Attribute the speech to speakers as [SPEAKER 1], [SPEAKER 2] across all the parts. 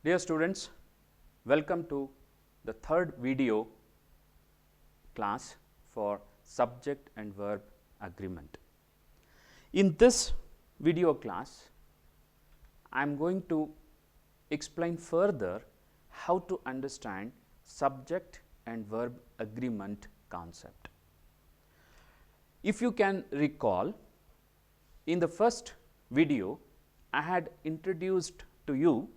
[SPEAKER 1] Dear students, welcome to the third video class for subject and verb agreement. In this video class, I am going to explain further how to understand subject and verb agreement concept. If you can recall, in the first video, I had introduced to you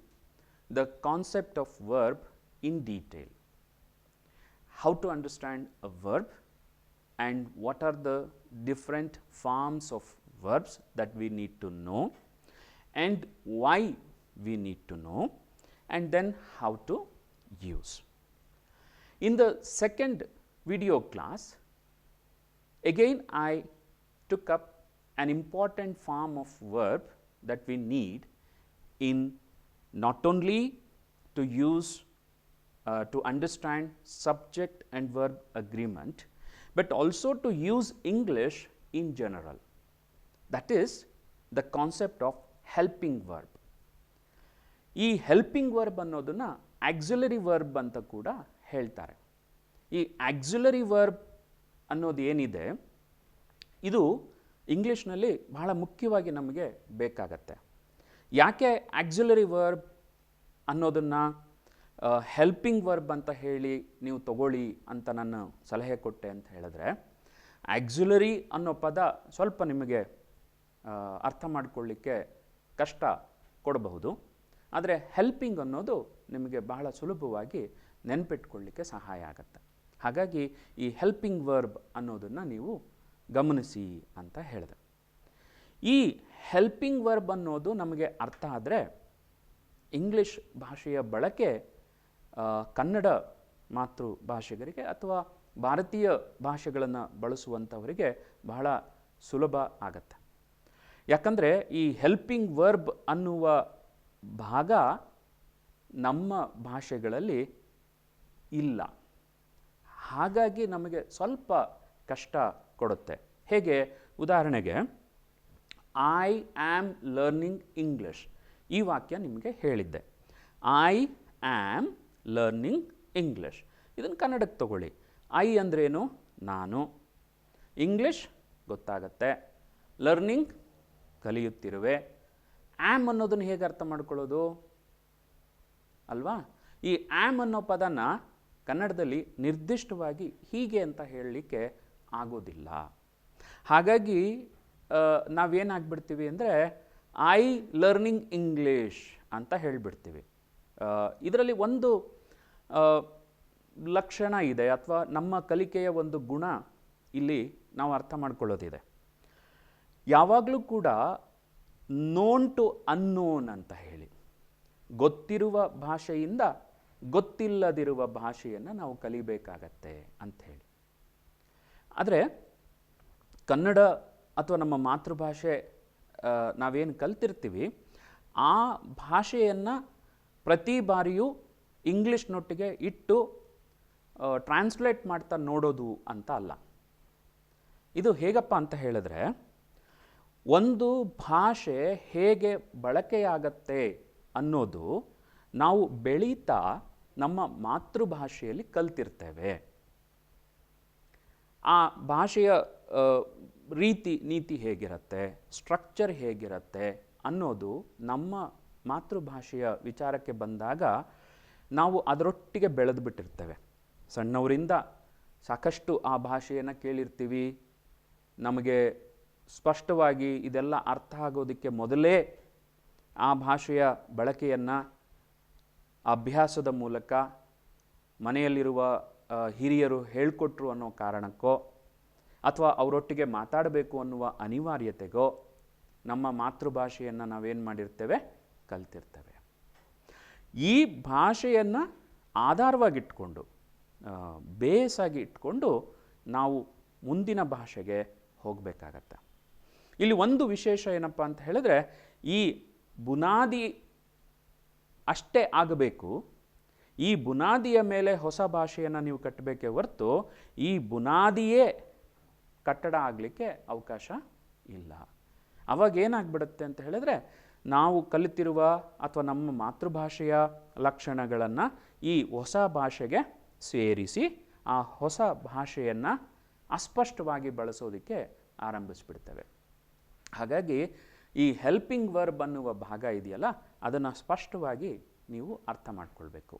[SPEAKER 1] the concept of verb in detail. How to understand a verb and what are the different forms of verbs that we need to know and why we need to know, and then how to use. In the second video class, again I took up an important form of verb that we need in not only to use to understand subject and verb agreement, but also to use English in general. That is the concept of helping verb. ಈ helping verb ಅನ್ನೋದನ್ನು auxiliary verb ಅಂತ ಕೂಡ ಹೇಳ್ತಾರೆ. ಈ auxiliary verb ಅನ್ನೋದು ಏನಿದೆ, ಇದು ಇಂಗ್ಲೀಷ್ನಲ್ಲಿ ಬಹಳ ಮುಖ್ಯವಾಗಿ ನಮಗೆ ಬೇಕಾಗತ್ತೆ. ಯಾಕೆ ಆಕ್ಸಿಲರಿ ವರ್ಬ್ ಅನ್ನೋದನ್ನು ಹೆಲ್ಪಿಂಗ್ ವರ್ಬ್ ಅಂತ ಹೇಳಿ ನೀವು ತಗೊಳ್ಳಿ ಅಂತ ನಾನು ಸಲಹೆ ಕೊಟ್ಟೆ ಅಂತ ಹೇಳಿದ್ರೆ, ಆಕ್ಸಿಲರಿ ಅನ್ನೋ ಪದ ಸ್ವಲ್ಪ ನಿಮಗೆ ಅರ್ಥ ಮಾಡಿಕೊಳ್ಳಿಕ್ಕೆ ಕಷ್ಟ ಕೊಡಬಹುದು, ಆದರೆ ಹೆಲ್ಪಿಂಗ್ ಅನ್ನೋದು ನಿಮಗೆ ಬಹಳ ಸುಲಭವಾಗಿ ನೆನಪಿಟ್ಕೊಳ್ಳಿಕ್ಕೆ ಸಹಾಯ ಆಗುತ್ತೆ. ಹಾಗಾಗಿ ಈ ಹೆಲ್ಪಿಂಗ್ ವರ್ಬ್ ಅನ್ನೋದನ್ನು ನೀವು ಗಮನಿಸಿ ಅಂತ ಹೇಳಿದೆ. ಈ ಹೆಲ್ಪಿಂಗ್ ವರ್ಬ್ ಅನ್ನೋದು ನಮಗೆ ಅರ್ಥ ಆದರೆ ಇಂಗ್ಲಿಷ್ ಭಾಷೆಯ ಬಳಕೆ ಕನ್ನಡ ಮಾತೃಭಾಷಿಗರಿಗೆ ಅಥವಾ ಭಾರತೀಯ ಭಾಷೆಗಳನ್ನು ಬಳಸುವಂಥವರಿಗೆ ಬಹಳ ಸುಲಭ ಆಗತ್ತೆ. ಯಾಕಂದರೆ ಈ ಹೆಲ್ಪಿಂಗ್ ವರ್ಬ್ ಅನ್ನುವ ಭಾಗ ನಮ್ಮ ಭಾಷೆಗಳಲ್ಲಿ ಇಲ್ಲ. ಹಾಗಾಗಿ ನಮಗೆ ಸ್ವಲ್ಪ ಕಷ್ಟ ಕೊಡುತ್ತೆ. ಹೇಗೆ? ಉದಾಹರಣೆಗೆ, ಐ ಆಮ್ ಲರ್ನಿಂಗ್ ಇಂಗ್ಲಿಷ್, ಈ ವಾಕ್ಯ ನಿಮಗೆ ಹೇಳಿದ್ದೆ. ಐ ಆಮ್ ಲರ್ನಿಂಗ್ ಇಂಗ್ಲಿಷ್, ಇದನ್ನು ಕನ್ನಡಕ್ಕೆ ತಗೊಳ್ಳಿ. ಐ ಅಂದ್ರೇನು? ನಾನು. ಇಂಗ್ಲಿಷ್ ಗೊತ್ತಾಗತ್ತೆ. ಲರ್ನಿಂಗ್ ಕಲಿಯುತ್ತಿರುವೆ. ಆಮ್ ಅನ್ನೋದನ್ನು ಹೇಗೆ ಅರ್ಥ ಮಾಡ್ಕೊಳ್ಳೋದು ಅಲ್ವಾ? ಈ ಆಮ್ ಅನ್ನೋ ಪದನ ಕನ್ನಡದಲ್ಲಿ ನಿರ್ದಿಷ್ಟವಾಗಿ ಹೀಗೆ ಅಂತ ಹೇಳಲಿಕ್ಕೆ ಆಗೋದಿಲ್ಲ. ಹಾಗಾಗಿ ನಾವೇನಾಗ್ಬಿಡ್ತೀವಿ ಅಂದರೆ ಐ ಲರ್ನಿಂಗ್ ಇಂಗ್ಲೀಷ್ ಅಂತ ಹೇಳಿಬಿಡ್ತೀವಿ. ಇದರಲ್ಲಿ ಒಂದು ಲಕ್ಷಣ ಇದೆ, ಅಥವಾ ನಮ್ಮ ಕಲಿಕೆಯ ಒಂದು ಗುಣ ಇಲ್ಲಿ ನಾವು ಅರ್ಥ ಮಾಡ್ಕೊಳ್ಳೋದಿದೆ. ಯಾವಾಗಲೂ ಕೂಡ ನೋನ್ ಟು ಅನ್ನೋನ್ ಅಂತ ಹೇಳಿ, ಗೊತ್ತಿರುವ ಭಾಷೆಯಿಂದ ಗೊತ್ತಿಲ್ಲದಿರುವ ಭಾಷೆಯನ್ನು ನಾವು ಕಲಿಬೇಕಾಗತ್ತೆ ಅಂಥೇಳಿ. ಆದರೆ ಕನ್ನಡ ಅಥವಾ ನಮ್ಮ ಮಾತೃಭಾಷೆ ನಾವೇನು ಕಲ್ತಿರ್ತೀವಿ, ಆ ಭಾಷೆಯನ್ನು ಪ್ರತಿ ಬಾರಿಯೂ ಇಂಗ್ಲೀಷ್ನೊಟ್ಟಿಗೆ ಇಟ್ಟು ಟ್ರಾನ್ಸ್ಲೇಟ್ ಮಾಡ್ತಾ ನೋಡೋದು ಅಂತ ಅಲ್ಲ. ಇದು ಹೇಗಪ್ಪ ಅಂತ ಹೇಳಿದ್ರೆ, ಒಂದು ಭಾಷೆ ಹೇಗೆ ಬಳಕೆಯಾಗತ್ತೆ ಅನ್ನೋದು ನಾವು ಬೆಳೀತಾ ನಮ್ಮ ಮಾತೃಭಾಷೆಯಲ್ಲಿ ಕಲ್ತಿರ್ತೇವೆ. ಆ ಭಾಷೆಯ ರೀತಿ ನೀತಿ ಹೇಗಿರುತ್ತೆ, ಸ್ಟ್ರಕ್ಚರ್ ಹೇಗಿರುತ್ತೆ ಅನ್ನೋದು ನಮ್ಮ ಮಾತೃಭಾಷೆಯ ವಿಚಾರಕ್ಕೆ ಬಂದಾಗ ನಾವು ಅದರೊಟ್ಟಿಗೆ ಬೆಳೆದು ಬಿಟ್ಟಿರ್ತೇವೆ. ಸಣ್ಣವರಿಂದ ಸಾಕಷ್ಟು ಆ ಭಾಷೆಯನ್ನು ಕೇಳಿರ್ತೀವಿ. ನಮಗೆ ಸ್ಪಷ್ಟವಾಗಿ ಇದೆಲ್ಲ ಅರ್ಥ ಆಗೋದಕ್ಕೆ ಮೊದಲೇ ಆ ಭಾಷೆಯ ಬಳಕೆಯನ್ನು ಅಭ್ಯಾಸದ ಮೂಲಕ ಮನೆಯಲ್ಲಿರುವ ಹಿರಿಯರು ಹೇಳಿಕೊಟ್ರು ಅನ್ನೋ ಕಾರಣಕ್ಕೋ ಅಥವಾ ಅವರೊಟ್ಟಿಗೆ ಮಾತಾಡಬೇಕು ಅನ್ನುವ ಅನಿವಾರ್ಯತೆಗೋ ನಮ್ಮ ಮಾತೃಭಾಷೆಯನ್ನು ನಾವೇನು ಮಾಡಿರ್ತೇವೆ, ಕಲ್ತಿರ್ತೇವೆ. ಈ ಭಾಷೆಯನ್ನು ಆಧಾರವಾಗಿಟ್ಕೊಂಡು, ಬೇಸಾಗಿ ಇಟ್ಕೊಂಡು ನಾವು ಮುಂದಿನ ಭಾಷೆಗೆ ಹೋಗಬೇಕಾಗತ್ತೆ. ಇಲ್ಲಿ ಒಂದು ವಿಶೇಷ ಏನಪ್ಪ ಅಂತ ಹೇಳಿದ್ರೆ, ಈ ಬುನಾದಿ ಅಷ್ಟೇ ಆಗಬೇಕು. ಈ ಬುನಾದಿಯ ಮೇಲೆ ಹೊಸ ಭಾಷೆಯನ್ನು ನೀವು ಕಟ್ಟಬೇಕೇ ಹೊರತು ಈ ಬುನಾದಿಯೇ ಕಟ್ಟಡ ಆಗಲಿಕ್ಕೆ ಅವಕಾಶ ಇಲ್ಲ. ಅವಾಗ ಏನಾಗ್ಬಿಡುತ್ತೆ ಅಂತ ಹೇಳಿದ್ರೆ, ನಾವು ಕಲಿತಿರುವ ಅಥವಾ ನಮ್ಮ ಮಾತೃಭಾಷೆಯ ಲಕ್ಷಣಗಳನ್ನು ಈ ಹೊಸ ಭಾಷೆಗೆ ಸೇರಿಸಿ ಆ ಹೊಸ ಭಾಷೆಯನ್ನು ಅಸ್ಪಷ್ಟವಾಗಿ ಬಳಸೋದಕ್ಕೆ ಆರಂಭಿಸ್ಬಿಡ್ತೇವೆ. ಹಾಗಾಗಿ ಈ ಹೆಲ್ಪಿಂಗ್ ವರ್ಬ್ ಅನ್ನುವ ಭಾಗ ಇದೆಯಲ್ಲ, ಅದನ್ನು ಸ್ಪಷ್ಟವಾಗಿ ನೀವು ಅರ್ಥ ಮಾಡ್ಕೊಳ್ಬೇಕು.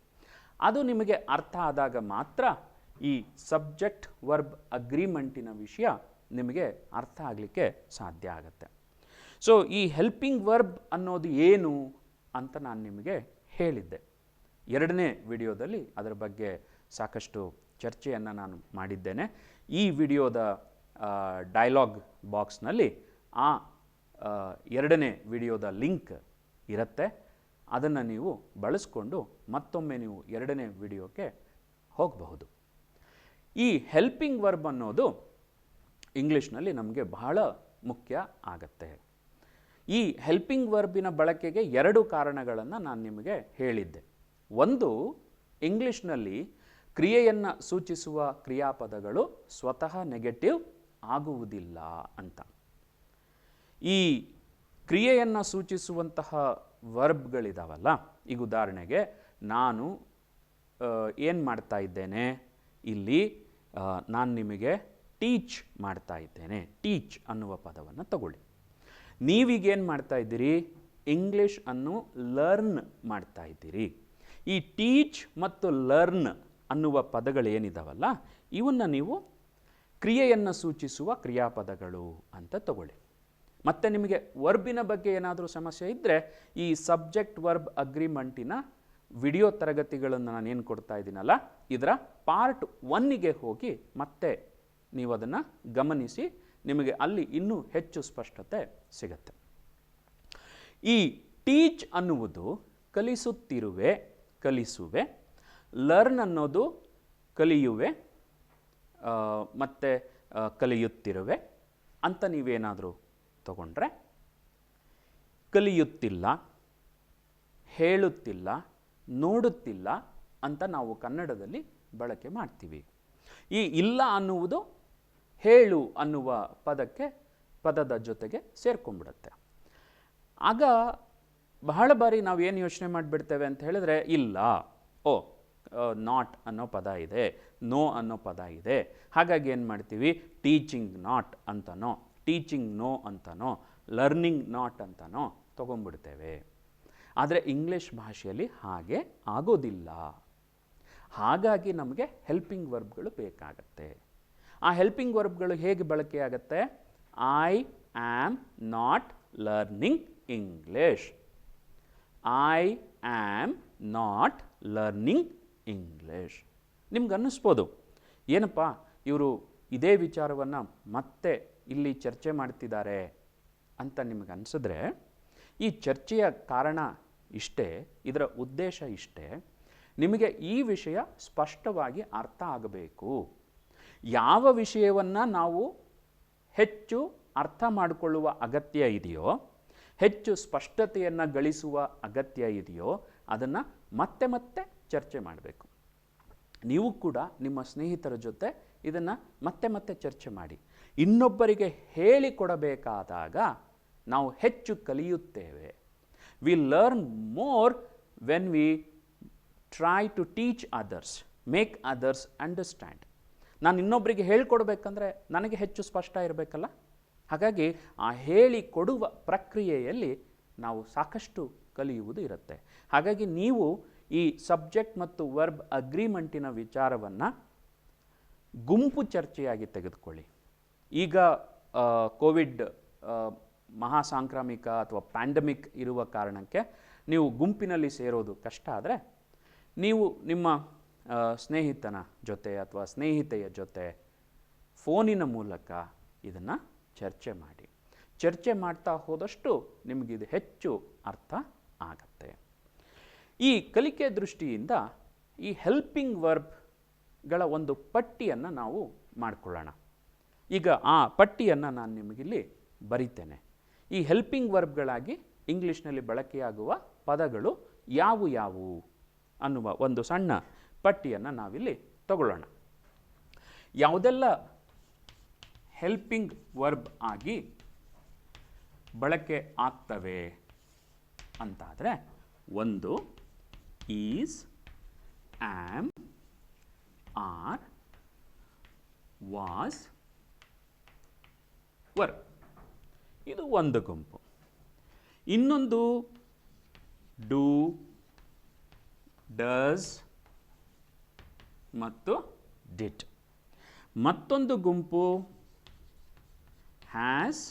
[SPEAKER 1] ಅದು ನಿಮಗೆ ಅರ್ಥ ಆದಾಗ ಮಾತ್ರ ಈ ಸಬ್ಜೆಕ್ಟ್ ವರ್ಬ್ ಅಗ್ರಿಮೆಂಟಿನ ವಿಷಯ ನಿಮಗೆ ಅರ್ಥ ಆಗಲಿಕ್ಕೆ ಸಾಧ್ಯ ಆಗುತ್ತೆ. ಸೊ ಈ ಹೆಲ್ಪಿಂಗ್ ವರ್ಬ್ ಅನ್ನೋದು ಏನು ಅಂತ ನಾನು ನಿಮಗೆ ಹೇಳಿದ್ದೆ. 2ನೇ ವಿಡಿಯೋದಲ್ಲಿ ಅದರ ಬಗ್ಗೆ ಸಾಕಷ್ಟು ಚರ್ಚೆಯನ್ನು ನಾನು ಮಾಡಿದ್ದೇನೆ. ಈ ವಿಡಿಯೋದ ಡೈಲಾಗ್ ಬಾಕ್ಸ್ನಲ್ಲಿ ಆ 2ನೇ ವಿಡಿಯೋದ ಲಿಂಕ್ ಇರುತ್ತೆ. ಅದನ್ನು ನೀವು ಬಳಸ್ಕೊಂಡು ಮತ್ತೊಮ್ಮೆ ನೀವು 2ನೇ ವಿಡಿಯೋಕ್ಕೆ ಹೋಗಬಹುದು. ಈ ಹೆಲ್ಪಿಂಗ್ ವರ್ಬ್ ಅನ್ನೋದು ಇಂಗ್ಲೀಷ್ನಲ್ಲಿ ನಮಗೆ ಬಹಳ ಮುಖ್ಯ ಆಗತ್ತೆ. ಈ ಹೆಲ್ಪಿಂಗ್ ವರ್ಬಿನ ಬಳಕೆಗೆ 2 ಕಾರಣಗಳನ್ನು ನಾನು ನಿಮಗೆ ಹೇಳಿದ್ದೆ. ಒಂದು, ಇಂಗ್ಲೀಷ್ನಲ್ಲಿ ಕ್ರಿಯೆಯನ್ನು ಸೂಚಿಸುವ ಕ್ರಿಯಾಪದಗಳು ಸ್ವತಃ ನೆಗೆಟಿವ್ ಆಗುವುದಿಲ್ಲ ಅಂತ. ಈ ಕ್ರಿಯೆಯನ್ನು ಸೂಚಿಸುವಂತಹ ವರ್ಬ್ಗಳಿದಾವಲ್ಲ, ಈಗ ಉದಾಹರಣೆಗೆ ನಾನು ಏನು ಮಾಡ್ತಾ ಇದ್ದೇನೆ, ಇಲ್ಲಿ ನಾನು ನಿಮಗೆ ಟೀಚ್ ಮಾಡ್ತಾ ಇದ್ದೇನೆ. ಟೀಚ್ ಅನ್ನುವ ಪದವನ್ನು ತಗೊಳ್ಳಿ. ನೀವೀಗೇನು ಮಾಡ್ತಾ ಇದ್ದೀರಿ, ಇಂಗ್ಲೀಷ್ ಅನ್ನು ಲರ್ನ್ ಮಾಡ್ತಾ ಇದ್ದೀರಿ. ಈ ಟೀಚ್ ಮತ್ತು ಲರ್ನ್ ಅನ್ನುವ ಪದಗಳೇನಿದಾವಲ್ಲ, ಇವನ್ನು ನೀವು ಕ್ರಿಯೆಯನ್ನು ಸೂಚಿಸುವ ಕ್ರಿಯಾಪದಗಳು ಅಂತ ತಗೊಳ್ಳಿ. ಮತ್ತು ನಿಮಗೆ ವರ್ಬಿನ ಬಗ್ಗೆ ಏನಾದರೂ ಸಮಸ್ಯೆ ಇದ್ದರೆ ಈ ಸಬ್ಜೆಕ್ಟ್ ವರ್ಬ್ ಅಗ್ರಿಮೆಂಟಿನ ವಿಡಿಯೋ ತರಗತಿಗಳನ್ನು ನಾನೇನು ಕೊಡ್ತಾ ಇದ್ದೀನಲ್ಲ, ಇದರ ಪಾರ್ಟ್ 1ಗೆ ಹೋಗಿ ಮತ್ತೆ ನೀವು ಅದನ್ನು ಗಮನಿಸಿ, ನಿಮಗೆ ಅಲ್ಲಿ ಇನ್ನೂ ಹೆಚ್ಚು ಸ್ಪಷ್ಟತೆ ಸಿಗತ್ತೆ. ಈ ಟೀಚ್ ಅನ್ನುವುದು ಕಲಿಸುತ್ತಿರುವೆ, ಕಲಿಸುವೆ. ಲರ್ನ್ ಅನ್ನೋದು ಕಲಿಯುವೆ ಮತ್ತು ಕಲಿಯುತ್ತಿರುವೆ ಅಂತ ನೀವೇನಾದರೂ ತಗೊಂಡ್ರೆ, ಕಲಿಯುತ್ತಿಲ್ಲ, ಹೇಳುತ್ತಿಲ್ಲ, ನೋಡುತ್ತಿಲ್ಲ ಅಂತ ನಾವು ಕನ್ನಡದಲ್ಲಿ ಬಳಕೆ ಮಾಡ್ತೀವಿ. ಈ ಇಲ್ಲ ಅನ್ನುವುದು ಹೇಳು ಅನ್ನುವ ಪದದ ಜೊತೆಗೆ ಸೇರ್ಕೊಂಡ್ಬಿಡುತ್ತೆ. ಆಗ ಬಹಳ ಬಾರಿ ನಾವು ಏನು ಯೋಚನೆ ಮಾಡಿಬಿಡ್ತೇವೆ ಅಂತ ಹೇಳಿದ್ರೆ, ಇಲ್ಲ, ನಾಟ್ ಅನ್ನೋ ಪದ ಇದೆ, ನೋ ಅನ್ನೋ ಪದ ಇದೆ, ಹಾಗಾಗಿ ಏನು ಮಾಡ್ತೀವಿ, ಟೀಚಿಂಗ್ ನಾಟ್ ಅಂತನೋ, ಟೀಚಿಂಗ್ ನೋ ಅಂತನೋ, ಲರ್ನಿಂಗ್ ನಾಟ್ ಅಂತನೋ ತಗೊಂಡ್ಬಿಡ್ತೇವೆ. ಆದರೆ ಇಂಗ್ಲೀಷ್ ಭಾಷೆಯಲ್ಲಿ ಹಾಗೆ ಆಗೋದಿಲ್ಲ. ಹಾಗಾಗಿ ನಮಗೆ ಹೆಲ್ಪಿಂಗ್ ವರ್ಬ್ಗಳು ಬೇಕಾಗತ್ತೆ. ಆ ಹೆಲ್ಪಿಂಗ್ ವರ್ಬ್ಗಳು ಹೇಗೆ ಬಳಕೆಯಾಗತ್ತೆ? I am not learning English. I am not learning English. ನಿಮ್ಗೆ ಅನ್ನಿಸ್ಬೋದು, ಏನಪ್ಪ ಇವರು ಇದೇ ವಿಚಾರವನ್ನು ಮತ್ತೆ ಇಲ್ಲಿ ಚರ್ಚೆ ಮಾಡ್ತಿದ್ದಾರೆ ಅಂತ ನಿಮಗೆ ಅನಿಸಿದ್ರೆ, ಈ ಚರ್ಚೆಯ ಕಾರಣ ಇಷ್ಟೇ, ಇದರ ಉದ್ದೇಶ ಇಷ್ಟೇ, ನಿಮಗೆ ಈ ವಿಷಯ ಸ್ಪಷ್ಟವಾಗಿ ಅರ್ಥ ಆಗಬೇಕು. ಯಾವ ವಿಷಯವನ್ನು ನಾವು ಹೆಚ್ಚು ಅರ್ಥ ಮಾಡಿಕೊಳ್ಳುವ ಅಗತ್ಯ ಇದೆಯೋ, ಹೆಚ್ಚು ಸ್ಪಷ್ಟತೆಯನ್ನು ಗಳಿಸುವ ಅಗತ್ಯ ಇದೆಯೋ, ಅದನ್ನು ಮತ್ತೆ ಮತ್ತೆ ಚರ್ಚೆ ಮಾಡಬೇಕು. ನೀವು ಕೂಡ ನಿಮ್ಮ ಸ್ನೇಹಿತರ ಜೊತೆ ಇದನ್ನು ಮತ್ತೆ ಮತ್ತೆ ಚರ್ಚೆ ಮಾಡಿ. ಇನ್ನೊಬ್ಬರಿಗೆ ಹೇಳಿಕೊಡಬೇಕಾದಾಗ ನಾವು ಹೆಚ್ಚು ಕಲಿಯುತ್ತೇವೆ. We learn more when we try to teach others, make others understand. ನಾನು ಇನ್ನೊಬ್ಬರಿಗೆ ಹೇಳಿಕೊಡ್ಬೇಕಂದ್ರೆ ನನಗೆ ಹೆಚ್ಚು ಸ್ಪಷ್ಟ ಇರಬೇಕಲ್ಲ. ಹಾಗಾಗಿ ಆ ಹೇಳಿಕೊಡುವ ಪ್ರಕ್ರಿಯೆಯಲ್ಲಿ ನಾವು ಸಾಕಷ್ಟು ಕಲಿಯುವುದು ಇರುತ್ತೆ. ಹಾಗಾಗಿ ನೀವು ಈ ಸಬ್ಜೆಕ್ಟ್ ಮತ್ತು ವರ್ಬ್ ಅಗ್ರಿಮೆಂಟಿನ ವಿಚಾರವನ್ನು ಗುಂಪು ಚರ್ಚೆಯಾಗಿ ತೆಗೆದುಕೊಳ್ಳಿ. ಈಗ ಕೋವಿಡ್ ಮಹಾಸಾಂಕ್ರಾಮಿಕ ಅಥವಾ ಪ್ಯಾಂಡಮಿಕ್ ಇರುವ ಕಾರಣಕ್ಕೆ ನೀವು ಗುಂಪಿನಲ್ಲಿ ಸೇರೋದು ಕಷ್ಟ ಆದರೆ, ನೀವು ನಿಮ್ಮ ಸ್ನೇಹಿತನ ಜೊತೆ ಅಥವಾ ಸ್ನೇಹಿತೆಯ ಜೊತೆ ಫೋನಿನ ಮೂಲಕ ಇದನ್ನು ಚರ್ಚೆ ಮಾಡಿ. ಚರ್ಚೆ ಮಾಡ್ತಾ ಹೋದಷ್ಟು ನಿಮಗಿದು ಹೆಚ್ಚು ಅರ್ಥ ಆಗತ್ತೆ. ಈ ಕಲಿಕೆ ದೃಷ್ಟಿಯಿಂದ ಈ ಹೆಲ್ಪಿಂಗ್ ವರ್ಬ್ಗಳ ಒಂದು ಪಟ್ಟಿಯನ್ನು ನಾವು ಮಾಡಿಕೊಳ್ಳೋಣ. ಈಗ ಆ ಪಟ್ಟಿಯನ್ನು ನಾನು ನಿಮಗಿಲ್ಲಿ ಬರಿತೇನೆ. ಈ ಹೆಲ್ಪಿಂಗ್ ವರ್ಬ್ಗಳಾಗಿ ಇಂಗ್ಲೀಷ್ನಲ್ಲಿ ಬಳಕೆಯಾಗುವ ಪದಗಳು ಯಾವುವು ಅನ್ನುವ ಒಂದು ಸಣ್ಣ ಪಟ್ಟಿಯನ್ನು ನಾವಿಲ್ಲಿ ತಗೊಳ್ಳೋಣ. ಯಾವುದೆಲ್ಲ ಹೆಲ್ಪಿಂಗ್ ವರ್ಬ್ ಆಗಿ ಬಳಕೆ ಆಗ್ತವೆ ಅಂತಾದರೆ ಒಂದು is, am, are, was, were. ಇದು ಒಂದು ಗುಂಪು. ಇನ್ನೊಂದು ಡೂ, ಡಸ್ ಮತ್ತು ಡಿಡ್. ಮತ್ತೊಂದು ಗುಂಪು ಹ್ಯಾಸ್,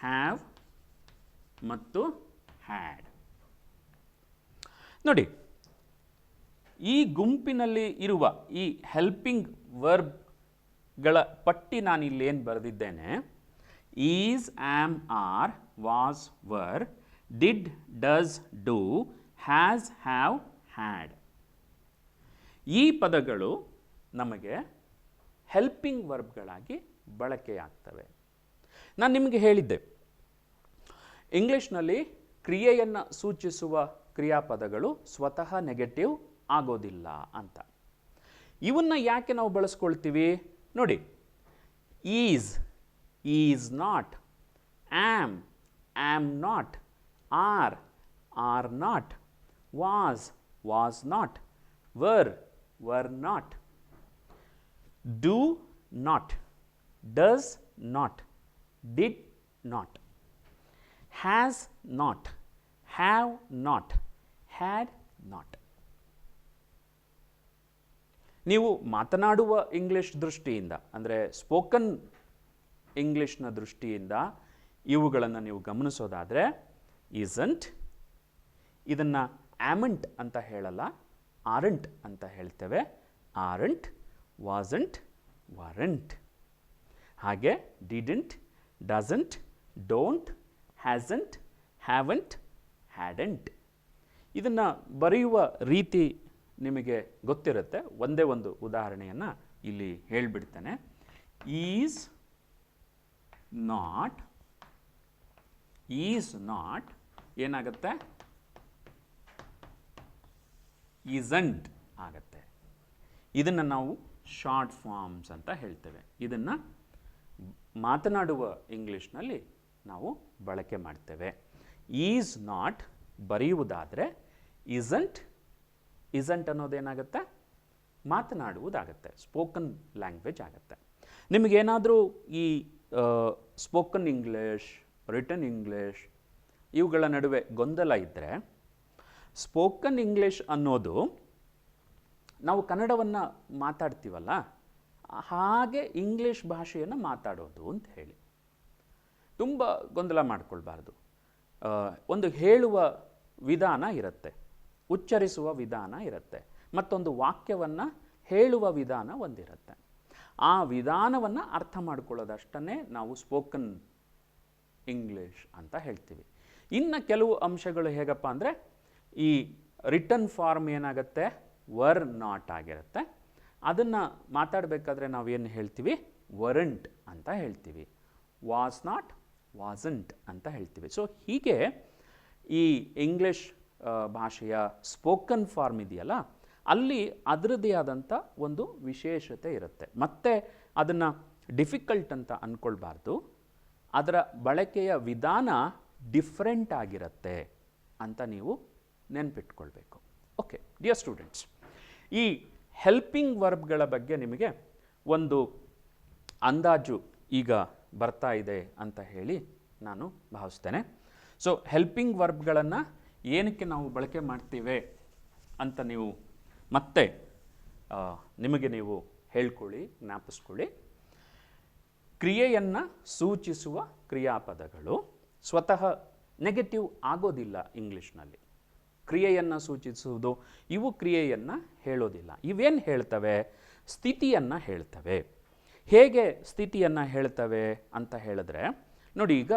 [SPEAKER 1] ಹ್ಯಾವ್ ಮತ್ತು ಹ್ಯಾಡ್. ನೋಡಿ, ಈ ಗುಂಪಿನಲ್ಲಿ ಇರುವ ಈ ಹೆಲ್ಪಿಂಗ್ ವರ್ಬ್ಗಳ ಪಟ್ಟಿ ನಾನು ಇಲ್ಲಿ ಏನು ಬರೆದಿದ್ದೇನೆ, is, am, are, was, were, did, does, do, has, have, had. ಈ ಪದಗಳು ನಮಗೆ ಹೆಲ್ಪಿಂಗ್ ವರ್ಬ್ಗಳಾಗಿ ಬಳಕೆಯಾಗ್ತವೆ. ನಾನು ನಿಮಗೆ ಹೇಳಿದ್ದೆ, ಇಂಗ್ಲೀಷ್ನಲ್ಲಿ ಕ್ರಿಯೆಯನ್ನು ಸೂಚಿಸುವ ಕ್ರಿಯಾಪದಗಳು ಸ್ವತಃ ನೆಗೆಟಿವ್ ಆಗೋದಿಲ್ಲ ಅಂತ. ಇವನ್ನ ಯಾಕೆ ನಾವು ಬಳಸ್ಕೊಳ್ತೀವಿ ನೋಡಿ, is, is not, am, am not, are, are not, was, was not, were, were not, do not, does not, did not, has not, have not, had not. ನೀವು ಮಾತನಾಡುವ ಇಂಗ್ಲಿಷ್ ದೃಷ್ಟಿಯಿಂದ, ಅಂದರೆ ಸ್ಪೋಕನ್ ಇಂಗ್ಲಿಷ್ನ ದೃಷ್ಟಿಯಿಂದ ಇವುಗಳನ್ನು ನೀವು ಗಮನಿಸೋದಾದರೆ, ಈಸಂಟ್, ಇದನ್ನು ಆಮೆಂಟ್ ಅಂತ ಹೇಳಲ್ಲ, ಆರಂಟ್ ಅಂತ ಹೇಳ್ತೇವೆ. Aren't, wasn't, weren't. ಹಾಗೆ didn't, doesn't, don't, hasn't, haven't, hadn't. ಇದನ್ನು ಬರೆಯುವ ರೀತಿ ನಿಮಗೆ ಗೊತ್ತಿರುತ್ತೆ. ಒಂದೇ ಒಂದು ಉದಾಹರಣೆಯನ್ನು ಇಲ್ಲಿ ಹೇಳಿಬಿಡ್ತೇನೆ. ಈಸ್ ನಾಟ್, ಈಸ್ ನಾಟ್ ಏನಾಗುತ್ತೆ, ಈಸಂಟ್ ಆಗುತ್ತೆ. ಇದನ್ನು ನಾವು ಶಾರ್ಟ್ ಫಾರ್ಮ್ಸ್ ಅಂತ ಹೇಳ್ತೇವೆ. ಇದನ್ನು ಮಾತನಾಡುವ ಇಂಗ್ಲೀಷ್ನಲ್ಲಿ ನಾವು ಬಳಕೆ ಮಾಡ್ತೇವೆ. ಈಸ್ ನಾಟ್ ಬರೆಯುವುದಾದರೆ ಇಸಂಟ್, ಇಸಂಟ್ ಅನ್ನೋದೇನಾಗುತ್ತೆ, ಮಾತನಾಡುವುದಾಗುತ್ತೆ, ಸ್ಪೋಕನ್ ಲ್ಯಾಂಗ್ವೇಜ್ ಆಗುತ್ತೆ. ನಿಮಗೇನಾದರೂ ಈ ಸ್ಪೋಕನ್ ಇಂಗ್ಲೀಷ್, ರಿಟನ್ ಇಂಗ್ಲೀಷ್ ಇವುಗಳ ನಡುವೆ ಗೊಂದಲ ಇದ್ದರೆ, ಸ್ಪೋಕನ್ ಇಂಗ್ಲೀಷ್ ಅನ್ನೋದು ನಾವು ಕನ್ನಡವನ್ನು ಮಾತಾಡ್ತೀವಲ್ಲ ಹಾಗೆ ಇಂಗ್ಲೀಷ್ ಭಾಷೆಯನ್ನು ಮಾತಾಡೋದು ಅಂತ ಹೇಳಿ. ತುಂಬ ಗೊಂದಲ ಮಾಡಿಕೊಳ್ಬಾರ್ದು. ಒಂದು ಹೇಳುವ ವಿಧಾನ ಇರುತ್ತೆ, ಉಚ್ಚರಿಸುವ ವಿಧಾನ ಇರುತ್ತೆ, ಮತ್ತೊಂದು ವಾಕ್ಯವನ್ನು ಹೇಳುವ ವಿಧಾನ ಒಂದಿರುತ್ತೆ. ಆ ವಿಧಾನವನ್ನು ಅರ್ಥ ಮಾಡ್ಕೊಳ್ಳೋದಷ್ಟನ್ನೇ ನಾವು ಸ್ಪೋಕನ್ ಇಂಗ್ಲೀಷ್ ಅಂತ ಹೇಳ್ತೀವಿ. ಇನ್ನು ಕೆಲವು ಅಂಶಗಳು ಹೇಗಪ್ಪ ಅಂದರೆ, ಈ ರಿಟನ್ ಫಾರ್ಮ್ ಏನಾಗುತ್ತೆ, ವರ್ ನಾಟ್ ಆಗಿರುತ್ತೆ. ಅದನ್ನು ಮಾತಾಡಬೇಕಾದ್ರೆ ನಾವೇನು ಹೇಳ್ತೀವಿ, ವರಂಟ್ ಅಂತ ಹೇಳ್ತೀವಿ. ವಾಸ್ ನಾಟ್, ವಾಸಂಟ್ ಅಂತ ಹೇಳ್ತೀವಿ. ಸೊ ಹೀಗೆ ಈ ಇಂಗ್ಲೀಷ್ ಭಾಷೆಯ ಸ್ಪೋಕನ್ ಫಾರ್ಮ್ ಇದೆಯಲ್ಲ, ಅಲ್ಲಿ ಅದರದ್ದೇ ಆದಂಥ ಒಂದು ವಿಶೇಷತೆ ಇರುತ್ತೆ. ಮತ್ತು ಅದನ್ನು ಡಿಫಿಕಲ್ಟ್ ಅಂತ ಅಂದ್ಕೊಳ್ಬಾರ್ದು, ಅದರ ಬಳಕೆಯ ವಿಧಾನ ಡಿಫ್ರೆಂಟ್ ಆಗಿರುತ್ತೆ ಅಂತ ನೀವು ನೆನಪಿಟ್ಕೊಳ್ಬೇಕು. ಓಕೆ ಡಿಯರ್ ಸ್ಟೂಡೆಂಟ್ಸ್, ಈ ಹೆಲ್ಪಿಂಗ್ ವರ್ಬ್ಗಳ ಬಗ್ಗೆ ನಿಮಗೆ ಒಂದು ಅಂದಾಜು ಈಗ ಬರ್ತಾ ಇದೆ ಅಂತ ಹೇಳಿ ನಾನು ಭಾವಿಸ್ತೇನೆ. ಸೊ ಹೆಲ್ಪಿಂಗ್ ವರ್ಬ್ಗಳನ್ನು ಏನಕ್ಕೆ ನಾವು ಬಳಕೆ ಮಾಡ್ತೀವಿ ಅಂತ ನೀವು ಮತ್ತೆ ನಿಮಗೆ ನೀವು ಹೇಳ್ಕೊಳ್ಳಿ, ಜ್ಞಾಪಿಸ್ಕೊಳ್ಳಿ. ಕ್ರಿಯೆಯನ್ನು ಸೂಚಿಸುವ ಕ್ರಿಯಾಪದಗಳು ಸ್ವತಃ ನೆಗೆಟಿವ್ ಆಗೋದಿಲ್ಲ ಇಂಗ್ಲೀಷ್ನಲ್ಲಿ. ಕ್ರಿಯೆಯನ್ನು ಸೂಚಿಸುವುದು ಇವು ಕ್ರಿಯೆಯನ್ನು ಹೇಳೋದಿಲ್ಲ. ಇವೇನು ಹೇಳ್ತವೆ, ಸ್ಥಿತಿಯನ್ನು ಹೇಳ್ತವೆ. ಹೇಗೆ ಸ್ಥಿತಿಯನ್ನು ಹೇಳ್ತವೆ ಅಂತ ಹೇಳಿದ್ರೆ ನೋಡಿ, ಈಗ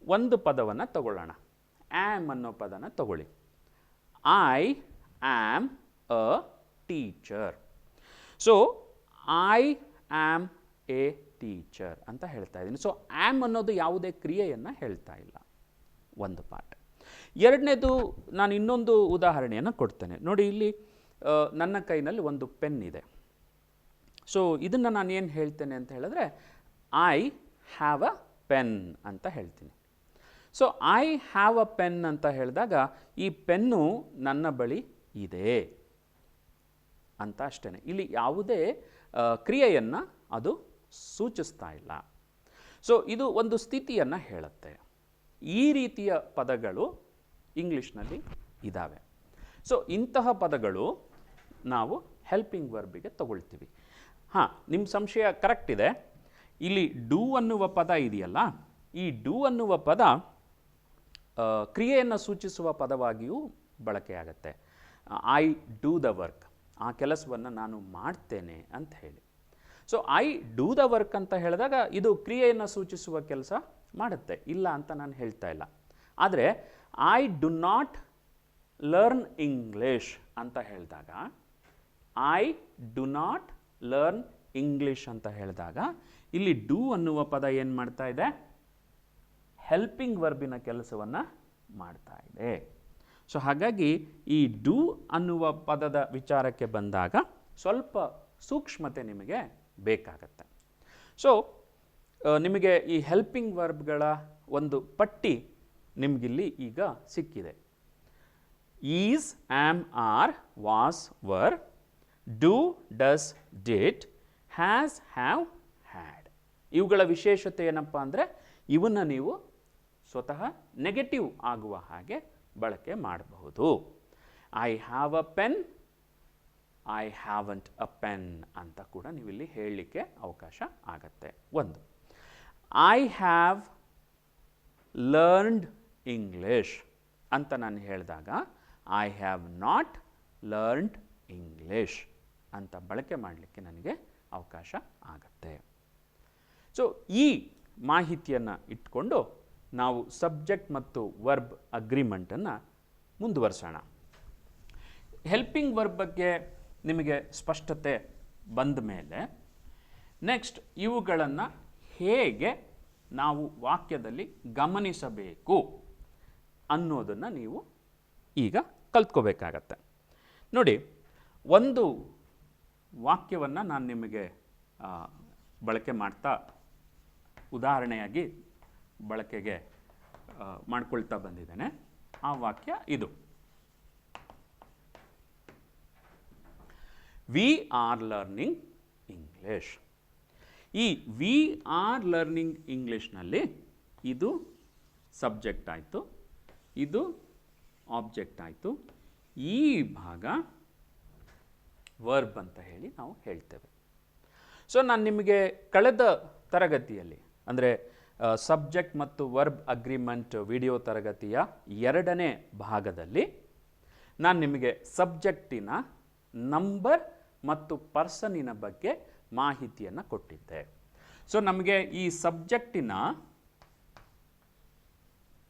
[SPEAKER 1] ಒಂದು ಪದವನ್ನು ತಗೊಳ್ಳೋಣ. ಆ್ಯಮ್ ಅನ್ನೋ ಪದನ ತಗೊಳ್ಳಿ. I am a teacher. So I am A teacher ಅಂತ ಹೇಳ್ತಾ ಇದ್ದೀನಿ. ಸೊ ಆಮ್ ಅನ್ನೋದು ಯಾವುದೇ ಕ್ರಿಯೆಯನ್ನು ಹೇಳ್ತಾ ಇಲ್ಲ, ಒಂದು ಪಾಠ. ಎರಡನೇದು, ನಾನು ಇನ್ನೊಂದು ಉದಾಹರಣೆಯನ್ನು ಕೊಡ್ತೇನೆ ನೋಡಿ. ಇಲ್ಲಿ ನನ್ನ ಕೈನಲ್ಲಿ ಒಂದು ಪೆನ್ ಇದೆ. ಸೊ ಇದನ್ನು ನಾನು ಏನು ಹೇಳ್ತೇನೆ ಅಂತ ಹೇಳಿದ್ರೆ, ಐ ಹ್ಯಾವ್ ಅ ಪೆನ್ ಅಂತ ಹೇಳ್ತೀನಿ. So I have a pen ಅಂತ ಹೇಳಿದಾಗ ಈ ಪೆನ್ನು ನನ್ನ ಬಳಿ ಇದೆ ಅಂತ ಅಷ್ಟೇ. ಇಲ್ಲಿ ಯಾವುದೇ ಕ್ರಿಯೆಯನ್ನು ಅದು ಸೂಚಿಸ್ತಾ ಇಲ್ಲ. ಸೊ ಇದು ಒಂದು ಸ್ಥಿತಿಯನ್ನು ಹೇಳುತ್ತೆ. ಈ ರೀತಿಯ ಪದಗಳು ಇಂಗ್ಲೀಷ್ನಲ್ಲಿ ಇದ್ದಾವೆ. ಸೊ ಇಂತಹ ಪದಗಳು ನಾವು ಹೆಲ್ಪಿಂಗ್ ವರ್ಬಿಗೆ ತಗೊಳ್ತೀವಿ. ಹಾಂ, ನಿಮ್ಮ ಸಂಶಯ ಕರೆಕ್ಟ್ ಇದೆ. ಇಲ್ಲಿ ಡೂ ಅನ್ನುವ ಪದ ಇದೆಯಲ್ಲ, ಈ ಡೂ ಅನ್ನುವ ಪದ ಕ್ರಿಯೆಯನ್ನು ಸೂಚಿಸುವ ಪದವಾಗಿಯೂ ಬಳಕೆಯಾಗತ್ತೆ. ಐ ಡೂ ದ ವರ್ಕ್, ಆ ಕೆಲಸವನ್ನು ನಾನು ಮಾಡ್ತೇನೆ ಅಂತ ಹೇಳಿ. So I do the work ಅಂತ ಹೇಳಿದಾಗ ಇದು ಕ್ರಿಯೆಯನ್ನು ಸೂಚಿಸುವ ಕೆಲಸ ಮಾಡುತ್ತೆ, ಇಲ್ಲ ಅಂತ ನಾನು ಹೇಳ್ತಾ ಇಲ್ಲ. ಆದರೆ I do not learn English ಅಂತ ಹೇಳಿದಾಗ, I do not learn English ಅಂತ ಹೇಳಿದಾಗ ಇಲ್ಲಿ ಡೂ ಅನ್ನುವ ಪದ ಏನು ಮಾಡ್ತಾ ಇದೆ? ಹೆಲ್ಪಿಂಗ್ ವರ್ಬಿನ ಕೆಲಸವನ್ನು ಮಾಡ್ತಾ ಇದೆ. ಸೊ ಹಾಗಾಗಿ ಈ ಡೂ ಅನ್ನುವ ಪದದ ವಿಚಾರಕ್ಕೆ ಬಂದಾಗ ಸ್ವಲ್ಪ ಸೂಕ್ಷ್ಮತೆ ನಿಮಗೆ ಬೇಕಾಗತ್ತೆ. ಸೊ ನಿಮಗೆ ಈ ಹೆಲ್ಪಿಂಗ್ ವರ್ಬ್ಗಳ ಒಂದು ಪಟ್ಟಿ ನಿಮಗಿಲ್ಲಿ ಈಗ ಸಿಕ್ಕಿದೆ. Is, am, are, was, were, do, does, did, has, have, had. ಇವುಗಳ ವಿಶೇಷತೆ ಏನಪ್ಪ ಅಂದರೆ ಇವನ್ನು ನೀವು ಸ್ವತಃ ನೆಗೆಟಿವ್ ಆಗುವ ಹಾಗೆ ಬಳಕೆ ಮಾಡಬಹುದು. I have a pen, I haven't a pen ಅಂತ ಕೂಡ ನೀವಿಲ್ಲಿ ಹೇಳಲಿಕ್ಕೆ ಅವಕಾಶ ಆಗತ್ತೆ. ಒಂದು, ಐ ಹ್ಯಾವ್ ಲರ್ನ್ಡ್ ಇಂಗ್ಲಿಷ್ ಅಂತ ನಾನು ಹೇಳಿದಾಗ I have not learned English ಅಂತ ಬಳಕೆ ಮಾಡಲಿಕ್ಕೆ ನನಗೆ ಅವಕಾಶ ಆಗತ್ತೆ. ಸೊ ಈ ಮಾಹಿತಿಯನ್ನು ಇಟ್ಕೊಂಡು ನಾವು ಸಬ್ಜೆಕ್ಟ್ ಮತ್ತು ವರ್ಬ್ ಅಗ್ರಿಮೆಂಟನ್ನು ಮುಂದುವರಿಸೋಣ. ಹೆಲ್ಪಿಂಗ್ ವರ್ಬ್ ಬಗ್ಗೆ ನಿಮಗೆ ಸ್ಪಷ್ಟತೆ ಬಂದ ಮೇಲೆ ನೆಕ್ಸ್ಟ್ ಇವುಗಳನ್ನು ಹೇಗೆ ನಾವು ವಾಕ್ಯದಲ್ಲಿ ಗಮನಿಸಬೇಕು ಅನ್ನೋದನ್ನು ನೀವು ಈಗ ಕಲ್ತ್ಕೋಬೇಕಾಗತ್ತೆ. ನೋಡಿ, ಒಂದು ವಾಕ್ಯವನ್ನು ನಾನು ನಿಮಗೆ ಬಳಕೆ ಮಾಡ್ತಾ ಉದಾಹರಣೆಯಾಗಿ ಬಳಕೆಗೆ ಮಾಡ್ಕೊಳ್ತಾ ಬಂದಿದ್ದೇನೆ. ಆ ವಾಕ್ಯ ಇದು: ವಿ ಆರ್ ಲರ್ನಿಂಗ್ ಇಂಗ್ಲಿಷ್. ಈ ವಿ ಆರ್ ಲರ್ನಿಂಗ್ ಇಂಗ್ಲಿಷ್ನಲ್ಲಿ ಇದು ಸಬ್ಜೆಕ್ಟ್ ಆಯಿತು, ಇದು ಆಬ್ಜೆಕ್ಟ್ ಆಯಿತು, ಈ ಭಾಗ ವರ್ಬ್ ಅಂತ ಹೇಳಿ ನಾವು ಹೇಳ್ತೇವೆ. ಸೊ ನಾನು ನಿಮಗೆ ಕಳೆದ ತರಗತಿಯಲ್ಲಿ ಅಂದರೆ ಸಬ್ಜೆಕ್ಟ್ ಮತ್ತು ವರ್ಬ್ ಅಗ್ರಿಮೆಂಟ್ ವಿಡಿಯೋ ತರಗತಿಯ 2ನೇ ಭಾಗದಲ್ಲಿ ನಾನು ನಿಮಗೆ ಸಬ್ಜೆಕ್ಟಿನ ನಂಬರ್ ಮತ್ತು ಪರ್ಸನ್ನಿನ ಬಗ್ಗೆ ಮಾಹಿತಿಯನ್ನು ಕೊಟ್ಟಿದ್ದೆ. ಸೊ ನಮಗೆ ಈ ಸಬ್ಜೆಕ್ಟಿನ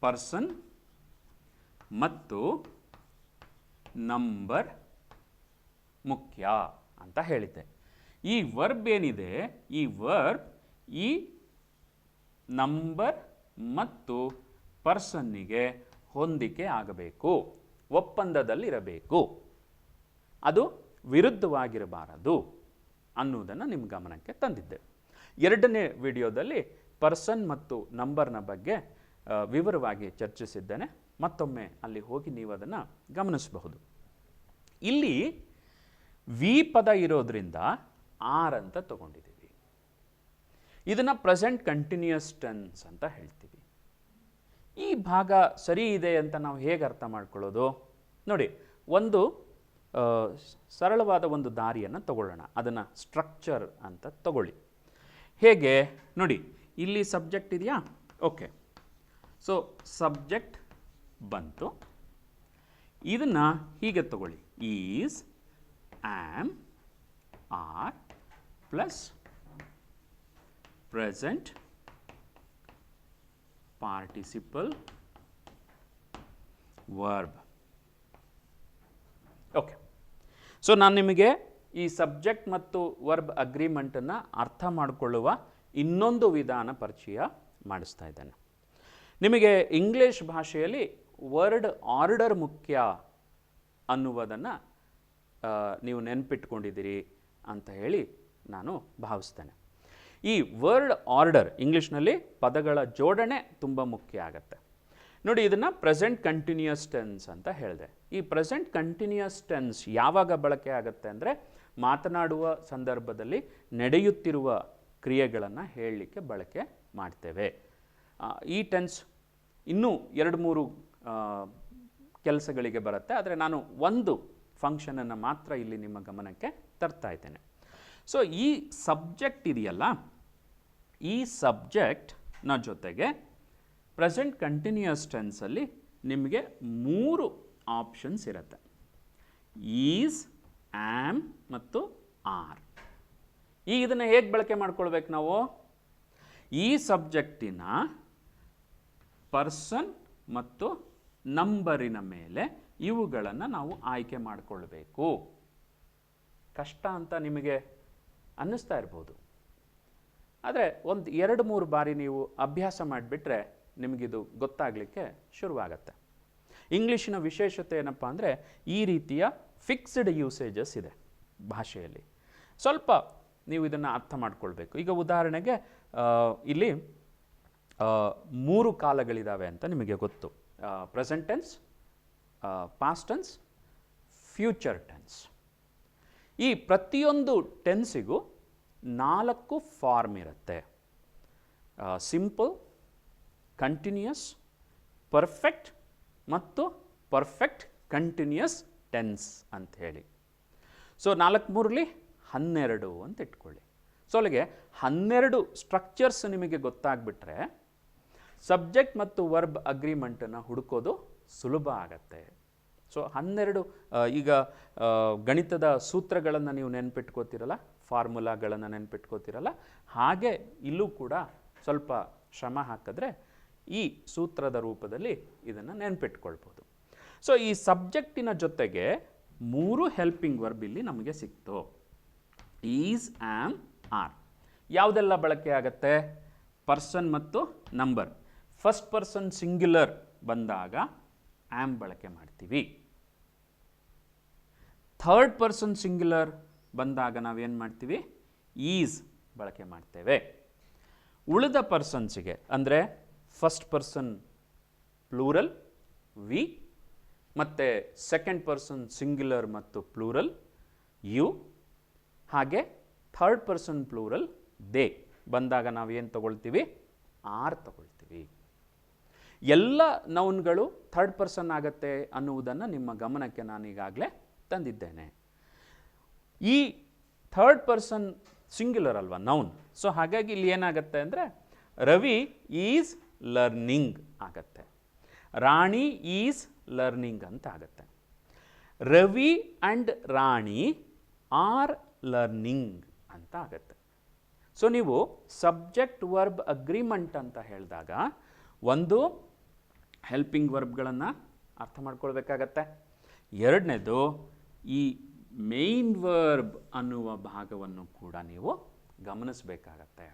[SPEAKER 1] ಪರ್ಸನ್ ಮತ್ತು ನಂಬರ್ ಮುಖ್ಯ ಅಂತ ಹೇಳಿದ್ದೆ. ಈ ವರ್ಬ್ ಏನಿದೆ, ಈ ವರ್ಬ್ ಈ ನಂಬರ್ ಮತ್ತು ಪರ್ಸನ್ನಿಗೆ ಹೊಂದಿಕೆ ಆಗಬೇಕು, ಒಪ್ಪಂದದಲ್ಲಿರಬೇಕು, ಅದು ವಿರುದ್ಧವಾಗಿರಬಾರದು ಅನ್ನುವುದನ್ನು ನಿಮ್ಮ ಗಮನಕ್ಕೆ ತಂದಿದ್ದೆ. 2ನೇ ವಿಡಿಯೋದಲ್ಲಿ ಪರ್ಸನ್ ಮತ್ತು ನಂಬರ್ನ ಬಗ್ಗೆ ವಿವರವಾಗಿ ಚರ್ಚಿಸಿದ್ದೇನೆ. ಮತ್ತೊಮ್ಮೆ ಅಲ್ಲಿ ಹೋಗಿ ನೀವು ಅದನ್ನು ಗಮನಿಸಬಹುದು. ಇಲ್ಲಿ ವಿ ಪದ ಇರೋದ್ರಿಂದ ಆರ್ ಅಂತ ತಗೊಂಡಿದ್ದೀವಿ. ಇದನ್ನು ಪ್ರೆಸೆಂಟ್ ಕಂಟಿನ್ಯೂಯಸ್ ಟೆನ್ಸ್ ಅಂತ ಹೇಳ್ತೀವಿ. ಈ ಭಾಗ ಸರಿ ಇದೆ ಅಂತ ನಾವು ಹೇಗೆ ಅರ್ಥ ಮಾಡ್ಕೊಳ್ಳೋದು? ನೋಡಿ, ಒಂದು ಸರಳವಾದ ಒಂದು ದಾರಿಯನ್ನು ತಗೊಳ್ಳೋಣ. ಅದನ್ನು ಸ್ಟ್ರಕ್ಚರ್ ಅಂತ ತಗೊಳ್ಳಿ. ಹೇಗೆ ನೋಡಿ, ಇಲ್ಲಿ ಸಬ್ಜೆಕ್ಟ್ ಇದೆಯಾ? ಓಕೆ, ಸೊ ಸಬ್ಜೆಕ್ಟ್ ಬಂತು. ಇದನ್ನು ಹೀಗೆ ತಗೊಳ್ಳಿ: is, am, are plus present participle verb. Okay, so ನಾನು ನಿಮಗೆ ಈ ಸಬ್ಜೆಕ್ಟ್ ಮತ್ತು ವರ್ಬ್ ಅಗ್ರಿಮೆಂಟನ್ನು ಅರ್ಥ ಮಾಡಿಕೊಳ್ಳುವ ಇನ್ನೊಂದು ವಿಧಾನ ಪರಿಚಯ ಮಾಡಿಸ್ತಾ ಇದ್ದೇನೆ. ನಿಮಗೆ ಇಂಗ್ಲಿಷ್ ಭಾಷೆಯಲ್ಲಿ ವರ್ಡ್ ಆರ್ಡರ್ ಮುಖ್ಯ ಅನ್ನುವುದನ್ನು ನೀವು ನೆನಪಿಟ್ಕೊಂಡಿದ್ದೀರಿ ಅಂತ ಹೇಳಿ ನಾನು ಭಾವಿಸ್ತೇನೆ. ಈ ವರ್ಡ್ ಆರ್ಡರ್ ಇಂಗ್ಲೀಷ್ನಲ್ಲಿ ಪದಗಳ ಜೋಡಣೆ ತುಂಬ ಮುಖ್ಯ ಆಗತ್ತೆ. ನೋಡಿ, ಇದನ್ನು ಪ್ರೆಸೆಂಟ್ ಕಂಟಿನ್ಯೂಯಸ್ ಟೆನ್ಸ್ ಅಂತ ಹೇಳಿದೆ. ಈ ಪ್ರೆಸೆಂಟ್ ಕಂಟಿನ್ಯೂಯಸ್ ಟೆನ್ಸ್ ಯಾವಾಗ ಬಳಕೆ ಆಗುತ್ತೆ ಅಂದರೆ, ಮಾತನಾಡುವ ಸಂದರ್ಭದಲ್ಲಿ ನಡೆಯುತ್ತಿರುವ ಕ್ರಿಯೆಗಳನ್ನು ಹೇಳಲಿಕ್ಕೆ ಬಳಕೆ ಮಾಡ್ತೇವೆ. ಈ ಟೆನ್ಸ್ ಇನ್ನೂ 2-3 ಕೆಲಸಗಳಿಗೆ ಬರುತ್ತೆ, ಆದರೆ ನಾನು ಒಂದು ಫಂಕ್ಷನನ್ನು ಮಾತ್ರ ಇಲ್ಲಿ ನಿಮ್ಮ ಗಮನಕ್ಕೆ ತರ್ತಾ ಇದ್ದೇನೆ. ಸೊ ಈ ಸಬ್ಜೆಕ್ಟ್ ಇದೆಯಲ್ಲ, ಈ ಸಬ್ಜೆಕ್ಟ್ನ ಜೊತೆಗೆ ಪ್ರೆಸೆಂಟ್ ಕಂಟಿನ್ಯೂಯಸ್ ಟೆನ್ಸಲ್ಲಿ ನಿಮಗೆ 3 ಆಪ್ಷನ್ಸ್ ಇರುತ್ತೆ: ಈಸ್, ಆ್ಯಮ್ ಮತ್ತು ಆರ್. ಈಗ ಇದನ್ನು ಹೇಗೆ ಬಳಕೆ ಮಾಡ್ಕೊಳ್ಬೇಕು ನಾವು? ಈ ಸಬ್ಜೆಕ್ಟಿನ ಪರ್ಸನ್ ಮತ್ತು ನಂಬರಿನ ಮೇಲೆ ಇವುಗಳನ್ನು ನಾವು ಆಯ್ಕೆ ಮಾಡಿಕೊಳ್ಬೇಕು. ಕಷ್ಟ ಅಂತ ನಿಮಗೆ ಅನ್ನಿಸ್ತಾ ಇರ್ಬೋದು, ಆದರೆ ಒಂದು 2-3 ಬಾರಿ ನೀವು ಅಭ್ಯಾಸ ಮಾಡಿಬಿಟ್ರೆ ನಿಮಗಿದು ಗೊತ್ತಾಗಲಿಕ್ಕೆ ಶುರುವಾಗತ್ತೆ. ಇಂಗ್ಲೀಷಿನ ವಿಶೇಷತೆ ಏನಪ್ಪ ಅಂದರೆ, ಈ ರೀತಿಯ ಫಿಕ್ಸ್ಡ್ ಯೂಸೇಜಸ್ ಇದೆ ಭಾಷೆಯಲ್ಲಿ. ಸ್ವಲ್ಪ ನೀವು ಇದನ್ನು ಅರ್ಥ ಮಾಡ್ಕೊಳ್ಬೇಕು. ಈಗ ಉದಾಹರಣೆಗೆ ಇಲ್ಲಿ 3 ಕಾಲಗಳಿದ್ದಾವೆ ಅಂತ ನಿಮಗೆ ಗೊತ್ತು: present tense, past tense, future tense. ಈ ಪ್ರತಿಯೊಂದು ಟೆನ್ಸಿಗೂ 4 ಫಾರ್ಮ್ ಇರುತ್ತೆ: ಸಿಂಪಲ್, ಕಂಟಿನ್ಯೂಯಸ್, ಪರ್ಫೆಕ್ಟ್ ಮತ್ತು ಪರ್ಫೆಕ್ಟ್ ಕಂಟಿನ್ಯೂಯಸ್ ಟೆನ್ಸ್ ಅಂತ ಹೇಳಿ. ಸೊ 4×3 12 ಅಂತ ಇಟ್ಕೊಳ್ಳಿ. ಸೊ ಅಲ್ಲಿಗೆ 12 ಸ್ಟ್ರಕ್ಚರ್ಸ್ ನಿಮಗೆ ಗೊತ್ತಾಗ್ಬಿಟ್ರೆ ಸಬ್ಜೆಕ್ಟ್ ಮತ್ತು ವರ್ಬ್ ಅಗ್ರಿಮೆಂಟನ್ನು ಹುಡುಕೋದು ಸುಲಭ ಆಗತ್ತೆ. ಸೊ 12 ಈಗ ಗಣಿತದ ಸೂತ್ರಗಳನ್ನು ನೀವು ನೆನ್ಪಿಟ್ಕೋತಿರಲ್ಲ, ಫಾರ್ಮುಲಾಗಳನ್ನು ನೆನ್ಪಿಟ್ಕೋತಿರಲ್ಲ, ಹಾಗೆ ಇಲ್ಲೂ ಕೂಡ ಸ್ವಲ್ಪ ಶ್ರಮ ಹಾಕಿದ್ರೆ ಈ ಸೂತ್ರದ ರೂಪದಲ್ಲಿ ಇದನ್ನು ನೆನ್ಪಿಟ್ಕೊಳ್ಬೋದು. ಸೊ ಈ ಸಬ್ಜೆಕ್ಟಿನ ಜೊತೆಗೆ 3 ಹೆಲ್ಪಿಂಗ್ ವರ್ಬ್ ಇಲ್ಲಿ ನಮಗೆ ಸಿಕ್ತು: ಈಸ್, ಆ್ಯಮ್, ಆರ್. ಯಾವುದೆಲ್ಲ ಬಳಕೆ ಆಗತ್ತೆ? ಪರ್ಸನ್ ಮತ್ತು ನಂಬರ್. ಫಸ್ಟ್ ಪರ್ಸನ್ ಸಿಂಗ್ಯುಲರ್ ಬಂದಾಗ ಆ್ಯಮ್ ಬಳಕೆ ಮಾಡ್ತೀವಿ. ಥರ್ಡ್ ಪರ್ಸನ್ ಸಿಂಗ್ಯುಲರ್ ಬಂದಾಗ ನಾವೇನು ಮಾಡ್ತೀವಿ? ಈಸ್ ಬಳಕೆ ಮಾಡ್ತೇವೆ. ಉಳಿದ ಪರ್ಸನ್ಸಿಗೆ ಅಂದರೆ ಫಸ್ಟ್ ಪರ್ಸನ್ ಪ್ಲೂರಲ್ ವಿ, ಮತ್ತು ಸೆಕೆಂಡ್ ಪರ್ಸನ್ ಸಿಂಗ್ಯುಲರ್ ಮತ್ತು ಪ್ಲೂರಲ್ ಯು, ಹಾಗೆ ಥರ್ಡ್ ಪರ್ಸನ್ ಪ್ಲೂರಲ್ ದೇ ಬಂದಾಗ ನಾವೇನು ತಗೊಳ್ತೀವಿ? ಆರ್ ತಗೊಳ್ತೀವಿ. ಎಲ್ಲ ನೌನ್ಗಳು ಥರ್ಡ್ ಪರ್ಸನ್ ಆಗತ್ತೆ ಅನ್ನುವುದನ್ನು ನಿಮ್ಮ ಗಮನಕ್ಕೆ ನಾನೀಗಾಗಲೇ ತಂದಿದ್ದೇನೆ. ಈ ಥರ್ಡ್ ಪರ್ಸನ್ ಸಿಂಗ್ಯುಲರ್ ಅಲ್ವಾ ನೌನ್. ಸೊ ಹಾಗಾಗಿ ಇಲ್ಲಿ ಏನಾಗುತ್ತೆ ಅಂದರೆ, ರವಿ ಈಸ್ ಲರ್ನಿಂಗ್ ಆಗತ್ತೆ, ರಾಣಿ ಈಸ್ ಲರ್ನಿಂಗ್ ಅಂತ ಆಗತ್ತೆ. Ravi and Rani R learning ಅಂತ ಆಗತ್ತೆ. ಸೊ ನೀವು ಸಬ್ಜೆಕ್ಟ್ ವರ್ಬ್ ಅಗ್ರಿಮೆಂಟ್ ಅಂತ ಹೇಳಿದಾಗ ಒಂದು ಹೆಲ್ಪಿಂಗ್ ವರ್ಬ್ಗಳನ್ನು ಅರ್ಥ ಮಾಡ್ಕೊಳ್ಬೇಕಾಗತ್ತೆ. ಎರಡನೇದು ಈ ಮೇನ್ ವರ್ಬ್ ಅನ್ನುವ ಭಾಗವನ್ನು ಕೂಡ ನೀವು ಗಮನಿಸಬೇಕಾಗತ್ತೆ.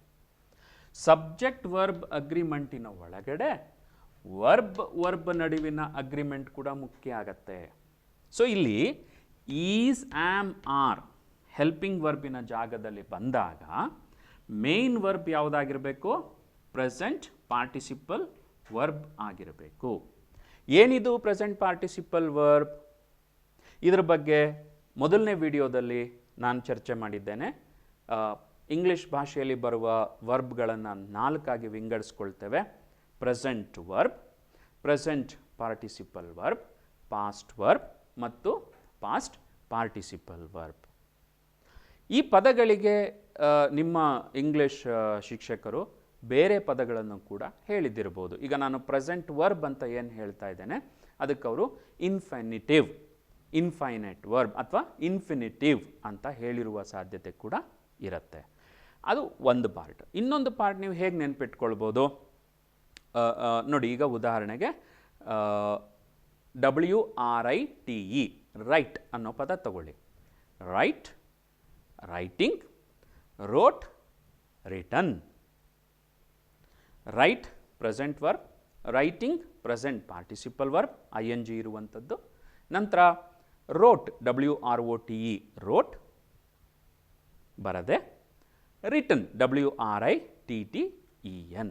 [SPEAKER 1] ಸಬ್ಜೆಕ್ಟ್ ವರ್ಬ್ ಅಗ್ರಿಮೆಂಟಿನ ಒಳಗಡೆ ವರ್ಬ್ ನಡುವಿನ ಅಗ್ರಿಮೆಂಟ್ ಕೂಡ ಮುಖ್ಯ ಆಗತ್ತೆ. ಸೊ ಇಲ್ಲಿ ಈಸ್, ಆ್ಯಮ್, ಆರ್ ಹೆಲ್ಪಿಂಗ್ ವರ್ಬಿನ ಜಾಗದಲ್ಲಿ ಬಂದಾಗ ಮೇನ್ ವರ್ಬ್ ಯಾವುದಾಗಿರಬೇಕು? ಪ್ರೆಸೆಂಟ್ ಪಾರ್ಟಿಸಿಪಲ್ ವರ್ಬ್ ಆಗಿರಬೇಕು. ಏನಿದು ಪ್ರೆಸೆಂಟ್ ಪಾರ್ಟಿಸಿಪಲ್ ವರ್ಬ್? ಇದರ ಬಗ್ಗೆ ಮೊದಲನೇ ವಿಡಿಯೋದಲ್ಲಿ ನಾನು ಚರ್ಚೆ ಮಾಡಿದ್ದೇನೆ. ಇಂಗ್ಲಿಷ್ ಭಾಷೆಯಲ್ಲಿ ಬರುವ ವರ್ಬ್ಗಳನ್ನು 4 ವಿಂಗಡಿಸ್ಕೊಳ್ತೇವೆ: present verb, present participle verb, past verb ಮತ್ತು ಪಾಸ್ಟ್ ಪಾರ್ಟಿಸಿಪಲ್ ವರ್ಬ್. ಈ ಪದಗಳಿಗೆ ನಿಮ್ಮ ಇಂಗ್ಲಿಷ್ ಶಿಕ್ಷಕರು ಬೇರೆ ಪದಗಳನ್ನು ಕೂಡ ಹೇಳಿದ್ದಿರ್ಬೋದು. ಈಗ ನಾನು ಪ್ರೆಸೆಂಟ್ ವರ್ಬ್ ಅಂತ ಏನು ಹೇಳ್ತಾ ಇದ್ದೇನೆ ಅದಕ್ಕೆ ಅವರು ಇನ್ಫಿನಿಟಿವ್, ಇನ್ಫೈನೈಟ್ ವರ್ಬ್ ಅಥವಾ ಇನ್ಫಿನಿಟಿವ್ ಅಂತ ಹೇಳಿರುವ ಸಾಧ್ಯತೆ ಕೂಡ ಇರುತ್ತೆ. ಅದು ಒಂದು ಪಾರ್ಟ್. ಇನ್ನೊಂದು ಪಾರ್ಟ್ ನೀವು ಹೇಗೆ ನೆನ್ಪಿಟ್ಕೊಳ್ಬೋದು ನೋಡಿ. ಈಗ ಉದಾಹರಣೆಗೆ WRITE ರೈಟ್ ಅನ್ನೋ ಪದ ತಗೊಳ್ಳಿ. Write, writing, wrote, written. Write present verb, writing present participle verb ING ಇರುವಂಥದ್ದು. ನಂತರ ರೋಟ್ WROTE ರೋಟ್ ಬರದೆ, ರಿಟನ್ WRITTEN.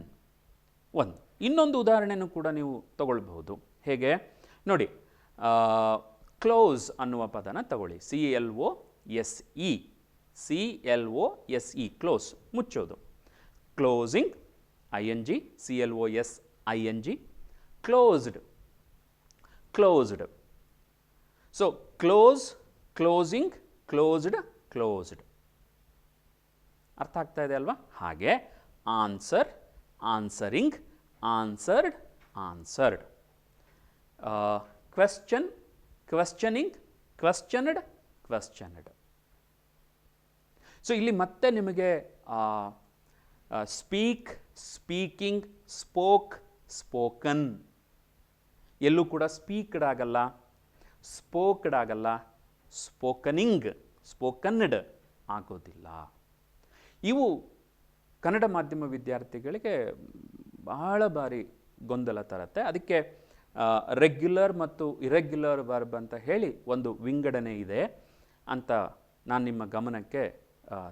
[SPEAKER 1] ಒಂದು ಇನ್ನೊಂದು ಉದಾಹರಣೆನೂ ಕೂಡ ನೀವು ತಗೊಳ್ಬಹುದು. ಹೇಗೆ ನೋಡಿ, ಕ್ಲೋಸ್ ಅನ್ನುವ ಪದನ ತಗೊಳ್ಳಿ. CLOSE, CLOSE, ಕ್ಲೋಸ್, ಮುಚ್ಚೋದು. Closing, ING, CLOSING, closed, closed. So close, closing, closed, closed. ಅರ್ಥ ಆಗ್ತಾ ಇದೆ ಅಲ್ವಾ? ಹಾಗೆ answer, answering, answered, answered. Question, questioning, questioned, questioned. So ಇಲ್ಲಿ ಮತ್ತೆ ನಿಮಗೆ ಸ್ಪೀಕ್, ಸ್ಪೀಕಿಂಗ್, ಸ್ಪೋಕ್, ಸ್ಪೋಕನ್. ಎಲ್ಲೂ ಕೂಡ ಸ್ಪೀಕ್ಡ್ ಆಗಲ್ಲ, ಸ್ಪೋಕ್ಡ್ ಆಗಲ್ಲ, ಸ್ಪೋಕನಿಂಗ್, ಸ್ಪೋಕನ್ಡ್ ಆಗೋದಿಲ್ಲ. ಇವು ಕನ್ನಡ ಮಾಧ್ಯಮ ವಿದ್ಯಾರ್ಥಿಗಳಿಗೆ ಬಹಳ ಬಾರಿ ಗೊಂದಲ ತರುತ್ತೆ. ಅದಕ್ಕೆ ರೆಗ್ಯುಲರ್ ಮತ್ತು ಇರೆಗ್ಯುಲರ್ ವರ್ಬ್ ಅಂತ ಹೇಳಿ ಒಂದು ವಿಂಗಡಣೆ ಇದೆ ಅಂತ ನಾನು ನಿಮ್ಮ ಗಮನಕ್ಕೆ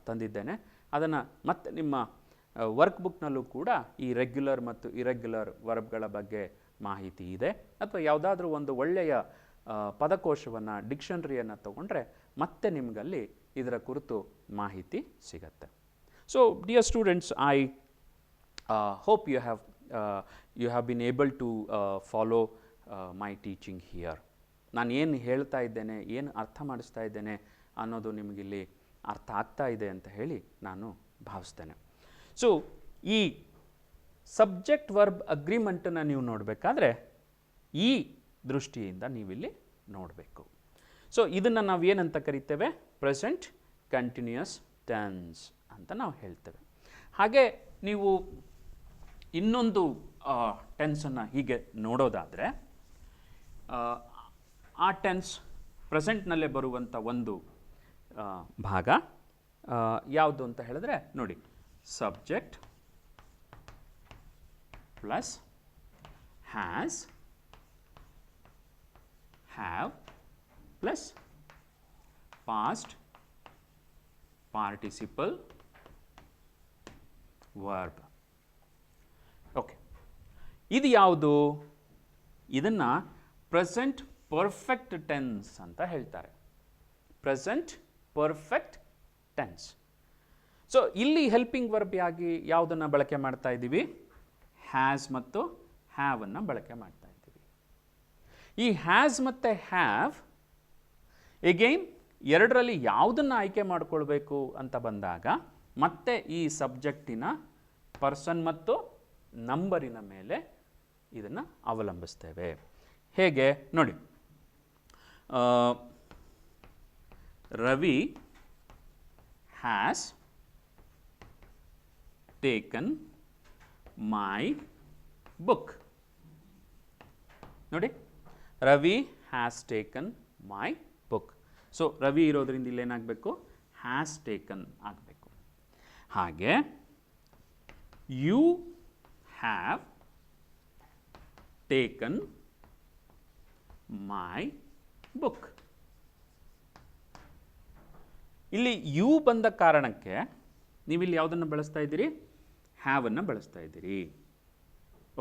[SPEAKER 1] ತಂದಿದ್ದೇನೆ. ಅದನ್ನು ಮತ್ತೆ ನಿಮ್ಮ ವರ್ಕ್ ಬುಕ್ನಲ್ಲೂ ಕೂಡ ಈ ರೆಗ್ಯುಲರ್ ಮತ್ತು ಇರೆಗ್ಯುಲರ್ ವರ್ಬ್ಗಳ ಬಗ್ಗೆ ಮಾಹಿತಿ ಇದೆ. ಅಥವಾ ಯಾವುದಾದ್ರೂ ಒಂದು ಒಳ್ಳೆಯ ಪದಕೋಶವನ್ನು, ಡಿಕ್ಷನರಿಯನ್ನು ತಗೊಂಡ್ರೆ ಮತ್ತೆ ನಿಮಗಲ್ಲಿ ಇದರ ಕುರಿತು ಮಾಹಿತಿ ಸಿಗತ್ತೆ. So dear students, I hope you have been able to follow my teaching here. ನಾನು ಏನು ಹೇಳ್ತಾ ಇದ್ದೇನೆ, ಏನು ಅರ್ಥ ಮಾಡಿಸ್ತಾ ಇದ್ದೇನೆ ಅನ್ನೋದು ನಿಮಗಿಲ್ಲಿ ಅರ್ಥ ಆಗ್ತಾ ಇದೆ ಅಂತ ಹೇಳಿ ನಾನು ಭಾವಿಸ್ತೇನೆ. ಸೊ ಈ ಸಬ್ಜೆಕ್ಟ್ ವರ್ಬ್ ಅಗ್ರಿಮೆಂಟನ್ನು ನೀವು ನೋಡಬೇಕಾದ್ರೆ ಈ ದೃಷ್ಟಿಯಿಂದ ನೀವಿಲ್ಲಿ ನೋಡಬೇಕು. ಸೊ ಇದನ್ನು ನಾವು ಏನಂತ ಕರಿತೇವೆ? ಪ್ರೆಸೆಂಟ್ ಕಂಟಿನ್ಯೂಯಸ್ ಟೆನ್ಸ್ ಅಂತ ನಾವು ಹೇಳ್ತೇವೆ. ಹಾಗೆ ನೀವು ಇನ್ನೊಂದು ಟೆನ್ಸನ್ನು ಹೀಗೆ ನೋಡೋದಾದರೆ, ಆ ಟೆನ್ಸ್ ಪ್ರೆಸೆಂಟ್ನಲ್ಲೇ ಬರುವಂಥ ಒಂದು ಭಾಗ ಯಾವುದು ಅಂತ ಹೇಳಿದ್ರೆ ನೋಡಿ, subject plus has, have plus past participle verb. Okay, ಇದು ಯಾವುದು? ಇದನ್ನು ಪ್ರೆಸೆಂಟ್ ಪರ್ಫೆಕ್ಟ್ ಟೆನ್ಸ್ ಅಂತ ಹೇಳ್ತಾರೆ. Present perfect tense. ಸೊ ಇಲ್ಲಿ ಹೆಲ್ಪಿಂಗ್ ವರ್ಬ್ ಆಗಿ ಯಾವುದನ್ನು ಬಳಕೆ ಮಾಡ್ತಾ ಇದ್ದೀವಿ? ಹ್ಯಾಸ್ ಮತ್ತು ಹ್ಯಾವನ್ನು ಬಳಕೆ ಮಾಡ್ತಾ ಇದ್ದೀವಿ. ಈ ಹ್ಯಾಸ್ ಮತ್ತು ಹ್ಯಾವ್ ಎಗೈನ್ ಎರಡರಲ್ಲಿ ಯಾವುದನ್ನು ಆಯ್ಕೆ ಮಾಡಿಕೊಳ್ಬೇಕು ಅಂತ ಬಂದಾಗ ಮತ್ತೆ ಈ ಸಬ್ಜೆಕ್ಟಿನ ಪರ್ಸನ್ ಮತ್ತು ನಂಬರಿನ ಮೇಲೆ ಇದನ್ನು ಅವಲಂಬಿಸ್ತೇವೆ. ಹೇಗೆ ನೋಡಿ, Ravi has taken my book. ನೋಡಿ, Ravi has taken my book. So Ravi ಇರೋದ್ರಿಂದ ಇಲ್ಲೇನಾಗಬೇಕು? ಹ್ಯಾಸ್ ಟೇಕನ್ ಆಗಬೇಕು. ಹಾಗೆ you have taken my book. ಇಲ್ಲಿ ಯು ಬಂದ ಕಾರಣಕ್ಕೆ ನೀವಿಲ್ಲಿ ಯಾವುದನ್ನು ಬಳಸ್ತಾ ಇದ್ದೀರಿ? ಹ್ಯಾವನ್ನು ಬಳಸ್ತಾ ಇದ್ದೀರಿ.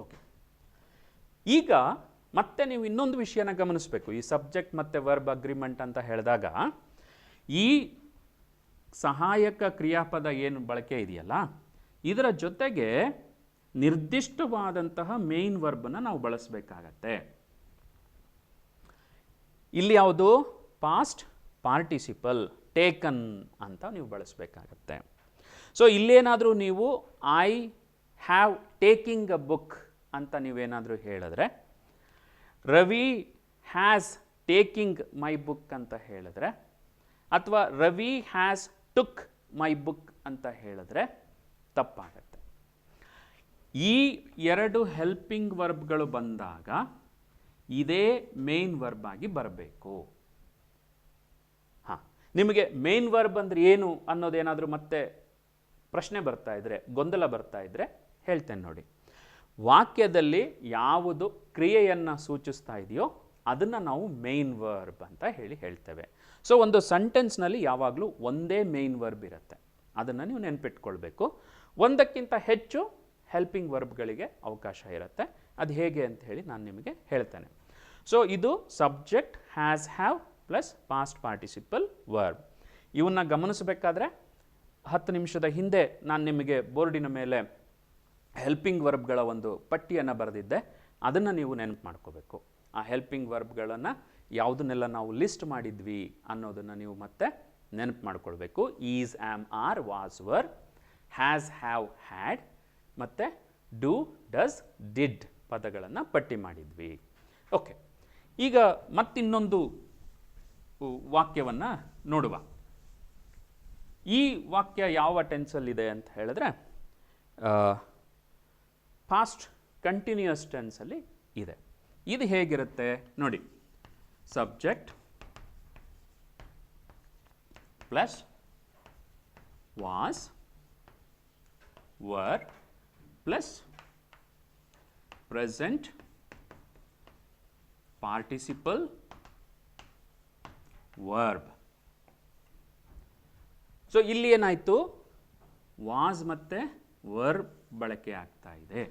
[SPEAKER 1] ಓಕೆ, ಈಗ ಮತ್ತೆ ನೀವು ಇನ್ನೊಂದು ವಿಷಯನ ಗಮನಿಸಬೇಕು. ಈ ಸಬ್ಜೆಕ್ಟ್ ಮತ್ತು ವರ್ಬ್ ಅಗ್ರಿಮೆಂಟ್ ಅಂತ ಹೇಳಿದಾಗ ಈ ಸಹಾಯಕ ಕ್ರಿಯಾಪದ ಏನು ಬಳಕೆ ಇದೆಯಲ್ಲ, ಇದರ ಜೊತೆಗೆ ನಿರ್ದಿಷ್ಟವಾದಂತಹ ಮೇನ್ ವರ್ಬನ್ನು ನಾವು ಬಳಸಬೇಕಾಗತ್ತೆ. ಇಲ್ಲಿ ಯಾವುದು? ಪಾಸ್ಟ್ ಪಾರ್ಟಿಸಿಪಲ್ ಟೇಕನ್ ಅಂತ ನೀವು ಬಳಸಬೇಕಾಗತ್ತೆ. ಸೊ ಇಲ್ಲೇನಾದರೂ ನೀವು I have taking a book ಅಂತ ನೀವೇನಾದರೂ ಹೇಳಿದ್ರೆ, Ravi has taking my book ಅಂತ ಹೇಳಿದ್ರೆ, ಅಥವಾ Ravi has took my book ಅಂತ ಹೇಳಿದ್ರೆ ತಪ್ಪಾಗತ್ತೆ. ಈ ಎರಡು ಹೆಲ್ಪಿಂಗ್ ವರ್ಬ್ಗಳು ಬಂದಾಗ ಇದೇ ಮೇನ್ ವರ್ಬ್ ಆಗಿ ಬರಬೇಕು. ಹಾಂ, ನಿಮಗೆ ಮೇನ್ ವರ್ಬ್ ಅಂದರೆ ಏನು ಅನ್ನೋದೇನಾದರೂ ಮತ್ತೆ ಪ್ರಶ್ನೆ ಬರ್ತಾ ಇದ್ರೆ, ಗೊಂದಲ ಬರ್ತಾ ಇದ್ರೆ ಹೇಳ್ತೇನೆ ನೋಡಿ. ವಾಕ್ಯದಲ್ಲಿ ಯಾವುದು ಕ್ರಿಯೆಯನ್ನು ಸೂಚಿಸ್ತಾ ಇದೆಯೋ ಅದನ್ನು ನಾವು ಮೇನ್ ವರ್ಬ್ ಅಂತ ಹೇಳ್ತೇವೆ. ಸೊ ಒಂದು ಸೆಂಟೆನ್ಸ್ನಲ್ಲಿ ಯಾವಾಗಲೂ ಒಂದೇ ಮೇನ್ ವರ್ಬ್ ಇರುತ್ತೆ, ಅದನ್ನು ನೀವು ನೆನಪಿಟ್ಕೊಳ್ಬೇಕು. ಒಂದಕ್ಕಿಂತ ಹೆಚ್ಚು ಹೆಲ್ಪಿಂಗ್ ವರ್ಬ್ಗಳಿಗೆ ಅವಕಾಶ ಇರುತ್ತೆ. ಅದು ಹೇಗೆ ಅಂತ ಹೇಳಿ ನಾನು ನಿಮಗೆ ಹೇಳ್ತೇನೆ. ಸೊ ಇದು subject, has, have plus past participle verb. ಇವನ್ನ ಗಮನಿಸಬೇಕಾದ್ರೆ 10 ನಿಮಿಷದ ಹಿಂದೆ ನಾನು ನಿಮಗೆ ಬೋರ್ಡಿನ ಮೇಲೆ ಹೆಲ್ಪಿಂಗ್ ವರ್ಬ್ಗಳ ಒಂದು ಪಟ್ಟಿಯನ್ನು ಬರೆದಿದ್ದೆ. ಅದನ್ನು ನೀವು ನೆನಪು ಮಾಡ್ಕೋಬೇಕು. ಆ ಹೆಲ್ಪಿಂಗ್ ವರ್ಬ್ಗಳನ್ನು ಯಾವುದನ್ನೆಲ್ಲ ನಾವು ಲಿಸ್ಟ್ ಮಾಡಿದ್ವಿ ಅನ್ನೋದನ್ನು ನೀವು ಮತ್ತೆ ನೆನಪು ಮಾಡ್ಕೊಳ್ಬೇಕು. Is, am, are, was, were, has, have, had ಮತ್ತು ಡೂ, ಡಸ್, ಡಿಡ್ ಪದಗಳನ್ನು ಪಟ್ಟಿ ಮಾಡಿದ್ವಿ. ಓಕೆ, ಈಗ ಮತ್ತಿನ್ನೊಂದು ವಾಕ್ಯವನ್ನು ನೋಡುವ. ಈ ವಾಕ್ಯ ಯಾವ ಟೆನ್ಸಲ್ಲಿದೆ ಅಂತ ಹೇಳಿದ್ರೆ ಪಾಸ್ಟ್ ಕಂಟಿನ್ಯೂಯಸ್ ಟೆನ್ಸಲ್ಲಿ ಇದೆ. ಇದು ಹೇಗಿರುತ್ತೆ ನೋಡಿ. Subject plus was, var plus present participle verb. So ಇಲ್ಲಿ ಏನಾಯಿತು, ವಾಸ್ ಮತ್ತು ವರ್ಬ್ ಬಳಕೆ ಆಗ್ತಾ ಇದೆ.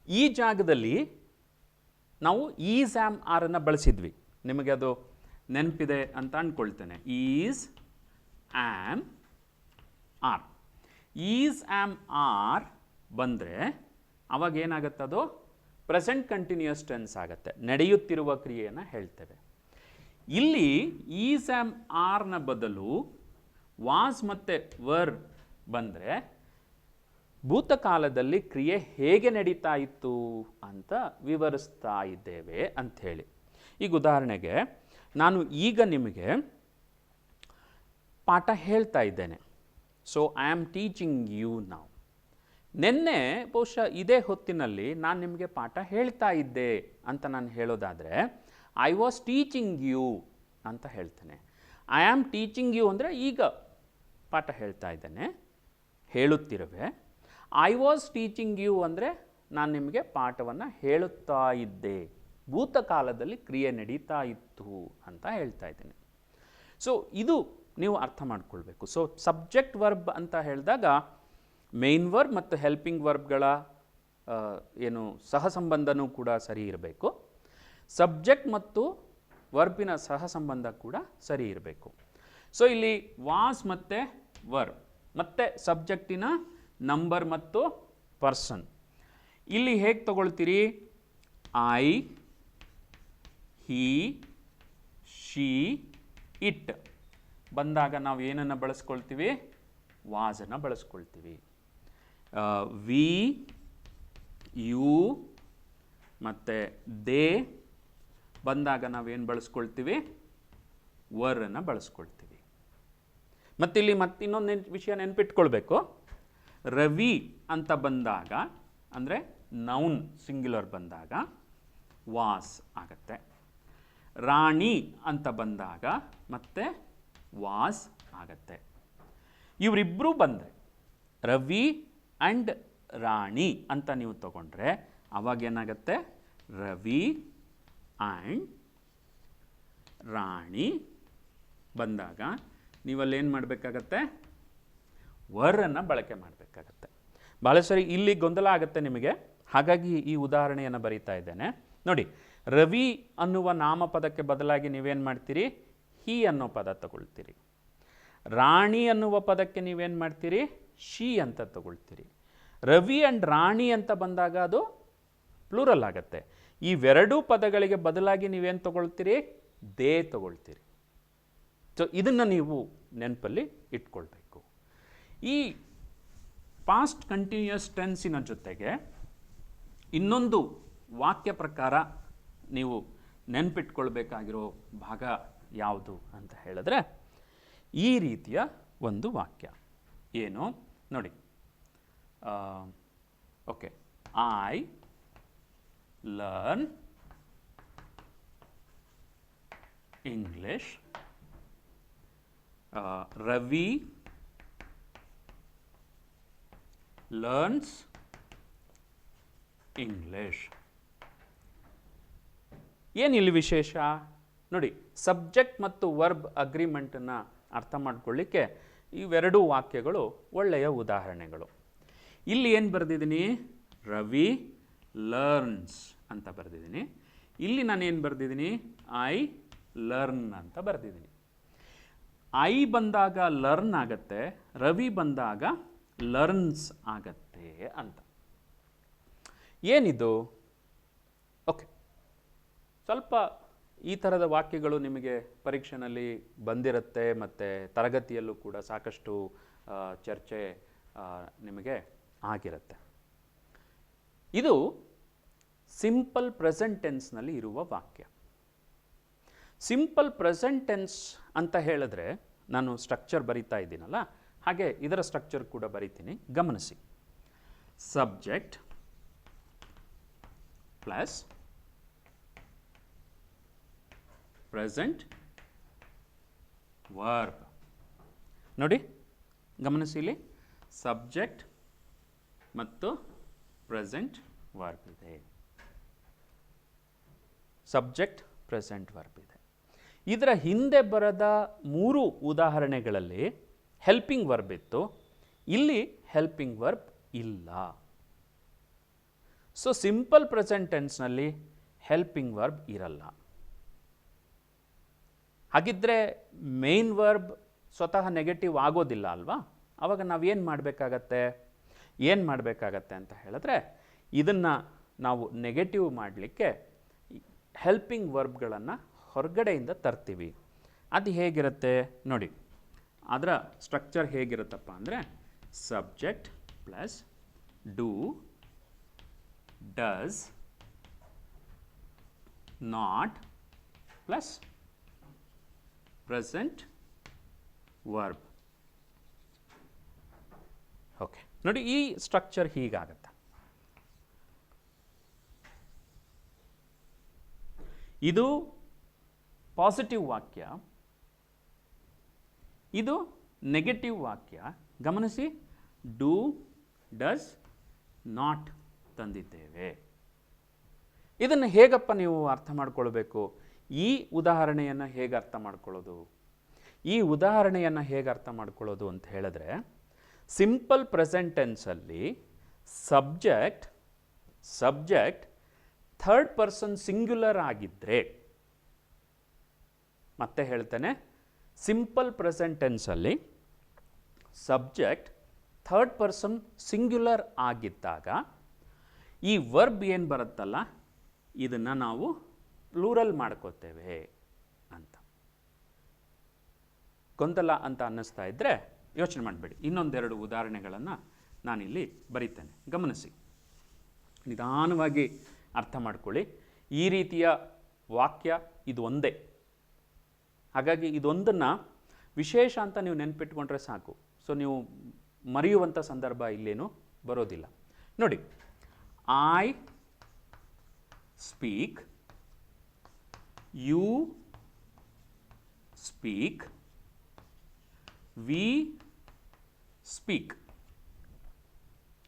[SPEAKER 1] ಈ ಜಾಗದಲ್ಲಿ ನಾವು ಈಸ್, ಆಮ್, ಆರ್ ಅನ್ನು ಬಳಸಿದ್ವಿ. ನಿಮಗೆ ಅದು ನೆನಪಿದೆ ಅಂತ ಅಂದ್ಕೊಳ್ತೇನೆ. Is, am, are. Is, am, are ಬಂದರೆ ಅವಾಗ ಏನಾಗುತ್ತೆ, ಅದು ಪ್ರೆಸೆಂಟ್ ಕಂಟಿನ್ಯೂಯಸ್ ಟೆನ್ಸ್ ಆಗುತ್ತೆ, ನಡೆಯುತ್ತಿರುವ ಕ್ರಿಯೆಯನ್ನು ಹೇಳ್ತೇವೆ. ಇಲ್ಲಿ ಈಸ್, ಆಮ್, ಆರ್ನ ಬದಲು ವಾಸ್ ಮತ್ತು ವರ್ ಬಂದರೆ ಭೂತಕಾಲದಲ್ಲಿ ಕ್ರಿಯೆ ಹೇಗೆ ನಡೀತಾ ಇತ್ತು ಅಂತ ವಿವರಿಸ್ತಾ ಇದ್ದೇವೆ ಅಂಥೇಳಿ. ಈಗ ಉದಾಹರಣೆಗೆ ನಾನು ಈಗ ನಿಮಗೆ ಪಾಠ ಹೇಳ್ತಾ ಇದ್ದೇನೆ. So I am teaching you now. ನಿನ್ನೆ ಬಹುಶಃ ಇದೇ ಹೊತ್ತಿನಲ್ಲಿ ನಾನು ನಿಮಗೆ ಪಾಠ ಹೇಳ್ತಾ ಇದ್ದೆ ಅಂತ ನಾನು ಹೇಳೋದಾದರೆ ಐ ವಾಸ್ ಟೀಚಿಂಗ್ ಯು ಅಂತ ಹೇಳ್ತೇನೆ. ಐ ಆಮ್ ಟೀಚಿಂಗ್ ಯು ಅಂದರೆ ಈಗ ಪಾಠ ಹೇಳ್ತಾ ಇದ್ದೇನೆ, ಹೇಳುತ್ತಿರುವೆ. ಐ ವಾಸ್ ಟೀಚಿಂಗ್ ಯು ಅಂದರೆ ನಾನು ನಿಮಗೆ ಪಾಠವನ್ನು ಹೇಳುತ್ತಾ ಇದ್ದೆ, ಭೂತಕಾಲದಲ್ಲಿ ಕ್ರಿಯೆ ನಡೀತಾ ಇತ್ತು ಅಂತ ಹೇಳ್ತಾ ಇದ್ದೇನೆ. ಸೊ ಇದು ನೀವು ಅರ್ಥ ಮಾಡ್ಕೊಳ್ಬೇಕು. ಸೊ ಸಬ್ಜೆಕ್ಟ್ ವರ್ಬ್ ಅಂತ ಹೇಳಿದಾಗ ಮೇನ್ ವರ್ಬ್ ಮತ್ತು ಹೆಲ್ಪಿಂಗ್ ವರ್ಬ್ಗಳ ಏನು ಸಹಸಂಬಂಧನೂ ಕೂಡ ಸರಿ ಇರಬೇಕು. ಸಬ್ಜೆಕ್ಟ್ ಮತ್ತು ವರ್ಬಿನ ಸಹಸಂಬಂಧ ಕೂಡ ಸರಿ ಇರಬೇಕು. ಸೊ ಇಲ್ಲಿ ವಾಸ್ ಮತ್ತು ವರ್ಬ್ ಮತ್ತು ಸಬ್ಜೆಕ್ಟಿನ ನಂಬರ್ ಮತ್ತು ಪರ್ಸನ್ ಇಲ್ಲಿ ಹೇಗೆ ತಗೊಳ್ತೀರಿ? ಐ, ಹಿ, ಶಿ, ಇಟ್ ಬಂದಾಗ ನಾವು ಏನನ್ನು ಬಳಸ್ಕೊಳ್ತೀವಿ? ವಾಸನ್ನು ಬಳಸ್ಕೊಳ್ತೀವಿ. ವಿ, ಯು ಮತ್ತು ದೇ ಬಂದಾಗ ನಾವೇನು ಬಳಸ್ಕೊಳ್ತೀವಿ? ವರನ್ನು ಬಳಸ್ಕೊಳ್ತೀವಿ. ಮತ್ತಿಲ್ಲಿ ಮತ್ತಿನ್ನೊಂದು ವಿಷಯ ನೆನ್ಪಿಟ್ಕೊಳ್ಬೇಕು. ರವಿ ಅಂತ ಬಂದಾಗ ಅಂದರೆ ನೌನ್ ಸಿಂಗ್ಯುಲರ್ ಬಂದಾಗ ವಾಸ್ ಆಗತ್ತೆ. ರಾಣಿ ಅಂತ ಬಂದಾಗ ಮತ್ತೆ ವಾಸ್ ಆಗತ್ತೆ. ಇವರಿಬ್ಬರೂ ಬಂದರೆ ರವಿ ಆ್ಯಂಡ್ ರಾಣಿ ಅಂತ ನೀವು ತಗೊಂಡ್ರೆ ಅವಾಗೇನಾಗತ್ತೆ? ರವಿ ಆ್ಯಂಡ್ ರಾಣಿ ಬಂದಾಗ ನೀವಲ್ಲೇನು ಮಾಡಬೇಕಾಗತ್ತೆ? ವರನ್ನು ಬಳಕೆ ಮಾಡಬೇಕಾಗತ್ತೆ. ಭಾಳ ಸರಿ ಇಲ್ಲಿ ಗೊಂದಲ ಆಗುತ್ತೆ ನಿಮಗೆ, ಹಾಗಾಗಿ ಈ ಉದಾಹರಣೆಯನ್ನು ಬರೀತಾ ಇದ್ದೇನೆ ನೋಡಿ. ರವಿ ಅನ್ನುವ ನಾಮಪದಕ್ಕೆ ಬದಲಾಗಿ ನೀವೇನು ಮಾಡ್ತೀರಿ? ಹಿ ಅನ್ನೋ ಪದ ತಗೊಳ್ತೀರಿ. ರಾಣಿ ಅನ್ನುವ ಪದಕ್ಕೆ ನೀವೇನು ಮಾಡ್ತೀರಿ? ಶಿ ಅಂತ ತಗೊಳ್ತೀರಿ. ರವಿ ಆ್ಯಂಡ್ ರಾಣಿ ಅಂತ ಬಂದಾಗ ಅದು ಪ್ಲೂರಲ್ ಆಗುತ್ತೆ. ಇವೆರಡೂ ಪದಗಳಿಗೆ ಬದಲಾಗಿ ನೀವೇನು ತಗೊಳ್ತೀರಿ? ದೇ ತಗೊಳ್ತೀರಿ. ಸೊ ಇದನ್ನು ನೀವು ನೆನಪಲ್ಲಿ ಇಟ್ಕೊಳ್ಬೇಕು. ಈ ಪಾಸ್ಟ್ ಕಂಟಿನ್ಯೂಯಸ್ ಟೆನ್ಸಿನ ಜೊತೆಗೆ ಇನ್ನೊಂದು ವಾಕ್ಯ ಪ್ರಕಾರ ನೀವು ನೆನಪಿಟ್ಕೊಳ್ಬೇಕಾಗಿರೋ ಭಾಗ ಯಾವುದು ಅಂತ ಹೇಳಿದ್ರೆ ಈ ರೀತಿಯ ಒಂದು ವಾಕ್ಯ. ಏನು ನೋಡಿ. Okay, I learn English. Ravi learns English. ಏನಿಲ್ಲಿ ವಿಶೇಷ ನೋಡಿ. ಸಬ್ಜೆಕ್ಟ್ ಮತ್ತು ವರ್ಬ್ ಅಗ್ರಿಮೆಂಟನ್ನು ಅರ್ಥ ಮಾಡ್ಕೊಳ್ಳಿಕ್ಕೆ ಇವೆರಡೂ ವಾಕ್ಯಗಳು ಒಳ್ಳೆಯ ಉದಾಹರಣೆಗಳು. ಇಲ್ಲಿ ಏನು ಬರೆದಿದ್ದೀನಿ? ರವಿ ಲರ್ನ್ಸ್ ಅಂತ ಬರೆದಿದ್ದೀನಿ. ಇಲ್ಲಿ ನಾನು ಏನು ಬರೆದಿದ್ದೀನಿ? ಐ ಲರ್ನ್ ಅಂತ ಬರೆದಿದ್ದೀನಿ. ಐ ಬಂದಾಗ ಲರ್ನ್ ಆಗತ್ತೆ, ರವಿ ಬಂದಾಗ ಲರ್ನ್ಸ್ ಆಗತ್ತೆ ಅಂತ. ಏನಿದು? ಓಕೆ, ಸ್ವಲ್ಪ ಈ ಥರದ ವಾಕ್ಯಗಳು ನಿಮಗೆ ಪರೀಕ್ಷೆಯಲ್ಲಿ ಬಂದಿರುತ್ತೆ ಮತ್ತು ತರಗತಿಯಲ್ಲೂ ಕೂಡ ಸಾಕಷ್ಟು ಚರ್ಚೆ ನಿಮಗೆ ಆಗಿರುತ್ತೆ. ಇದು ಸಿಂಪಲ್ ಪ್ರೆಸೆಂಟ್ ಟೆನ್ಸ್ನಲ್ಲಿ ಇರುವ ವಾಕ್ಯ. ಸಿಂಪಲ್ ಪ್ರೆಸೆಂಟ್ ಟೆನ್ಸ್ ಅಂತ ಹೇಳಿದ್ರೆ ನಾನು ಸ್ಟ್ರಕ್ಚರ್ ಬರಿತಾ ಇದ್ದೀನಲ್ಲ, ಹಾಗೆ ಇದರ ಸ್ಟ್ರಕ್ಚರ್ ಕೂಡ ಬರಿತೀನಿ, ಗಮನಿಸಿ. Subject plus present verb. ನೋಡಿ, ಗಮನಿಸಿ, ಇಲ್ಲಿ ಸಬ್ಜೆಕ್ಟ್ ಮತ್ತು ಪ್ರೆಸೆಂಟ್ ವರ್ಬ್ ಇದೆ. ಸಬ್ಜೆಕ್ಟ್, ಪ್ರೆಸೆಂಟ್ ವರ್ಬ್ ಇದೆ. ಇದರ ಹಿಂದೆ ಬರದ 3 ಉದಾಹರಣೆಗಳಲ್ಲಿ ಹೆಲ್ಪಿಂಗ್ ವರ್ಬ್ ಇತ್ತು, ಇಲ್ಲಿ ಹೆಲ್ಪಿಂಗ್ ವರ್ಬ್ ಇಲ್ಲ. ಸೊ ಸಿಂಪಲ್ ಪ್ರೆಸೆಂಟ್ ಟೆನ್ಸ್ನಲ್ಲಿ ಹೆಲ್ಪಿಂಗ್ ವರ್ಬ್ ಇರಲ್ಲ. ಹಾಗಿದ್ರೆ ಮೇನ್ ವರ್ಬ್ ಸ್ವತಃ ನೆಗೆಟಿವ್ ಆಗೋದಿಲ್ಲ ಅಲ್ವಾ? ಆವಾಗ ನಾವೇನು ಮಾಡಬೇಕಾಗತ್ತೆ ಅಂತ ಹೇಳಿದ್ರೆ, ಇದನ್ನು ನಾವು ನೆಗೆಟಿವ್ ಮಾಡಲಿಕ್ಕೆ ಹೆಲ್ಪಿಂಗ್ ವರ್ಬ್ಗಳನ್ನು ಹೊರಗಡೆಯಿಂದ ತರ್ತೀವಿ. ಅದು ಹೇಗಿರುತ್ತೆ ನೋಡಿ, ಅದರ ಸ್ಟ್ರಕ್ಚರ್ ಹೇಗಿರುತ್ತಪ್ಪ ಅಂದರೆ subject plus do, does, not plus present verb. Okay, ನೋಡಿ ಈ ಸ್ಟ್ರಕ್ಚರ್ ಹೀಗಾಗತ್ತೆ. ಇದು ಪಾಸಿಟಿವ್ ವಾಕ್ಯ, ಇದು ನೆಗೆಟಿವ್ ವಾಕ್ಯ. ಗಮನಿಸಿ, ಡೂ, ಡಸ್, ನಾಟ್ ತಂದಿದ್ದೇವೆ. ಇದನ್ನು ಹೇಗಪ್ಪ ನೀವು ಅರ್ಥ ಮಾಡ್ಕೊಳ್ಬೇಕು? ಈ ಉದಾಹರಣೆಯನ್ನು ಹೇಗೆ ಅರ್ಥ ಮಾಡ್ಕೊಳ್ಳೋದು? ಈ ಉದಾಹರಣೆಯನ್ನು ಹೇಗೆ ಅರ್ಥ ಮಾಡ್ಕೊಳ್ಳೋದು ಅಂತ ಹೇಳಿದ್ರೆ, ಸಿಂಪಲ್ ಪ್ರೆಸೆಂಟ್ ಟೆನ್ಸಲ್ಲಿ ಸಬ್ಜೆಕ್ಟ್ ಥರ್ಡ್ ಪರ್ಸನ್ ಸಿಂಗ್ಯುಲರ್ ಆಗಿದ್ದರೆ, ಮತ್ತೆ ಹೇಳ್ತೇನೆ, ಸಿಂಪಲ್ ಪ್ರೆಸೆಂಟ್ ಟೆನ್ಸಲ್ಲಿ ಸಬ್ಜೆಕ್ಟ್ ಥರ್ಡ್ ಪರ್ಸನ್ ಸಿಂಗ್ಯುಲರ್ ಆಗಿದ್ದಾಗ ಈ ವರ್ಬ್ ಏನು ಬರುತ್ತಲ್ಲ, ಇದನ್ನು ನಾವು ಪ್ಲೂರಲ್ ಮಾಡ್ಕೋತೇವೆ ಅಂತ. ಗೊಂದಲ ಅಂತ ಅನ್ನಿಸ್ತಾ ಇದ್ದರೆ ಯೋಚನೆ ಮಾಡಬೇಡಿ, ಇನ್ನೊಂದೆರಡು ಉದಾಹರಣೆಗಳನ್ನು ನಾನಿಲ್ಲಿ ಬರೀತೇನೆ. ಗಮನಿಸಿ, ನಿಧಾನವಾಗಿ ಅರ್ಥ ಮಾಡ್ಕೊಳ್ಳಿ. ಈ ರೀತಿಯ ವಾಕ್ಯ ಇದು ಒಂದೇ, ಹಾಗಾಗಿ ಇದೊಂದನ್ನು ವಿಶೇಷ ಅಂತ ನೀವು ನೆನಪಿಟ್ಕೊಂಡ್ರೆ ಸಾಕು. ಸೊ ನೀವು ಮರೆಯುವಂಥ ಸಂದರ್ಭ ಇಲ್ಲೇನು ಬರೋದಿಲ್ಲ. ನೋಡಿ, I speak, you speak, we speak.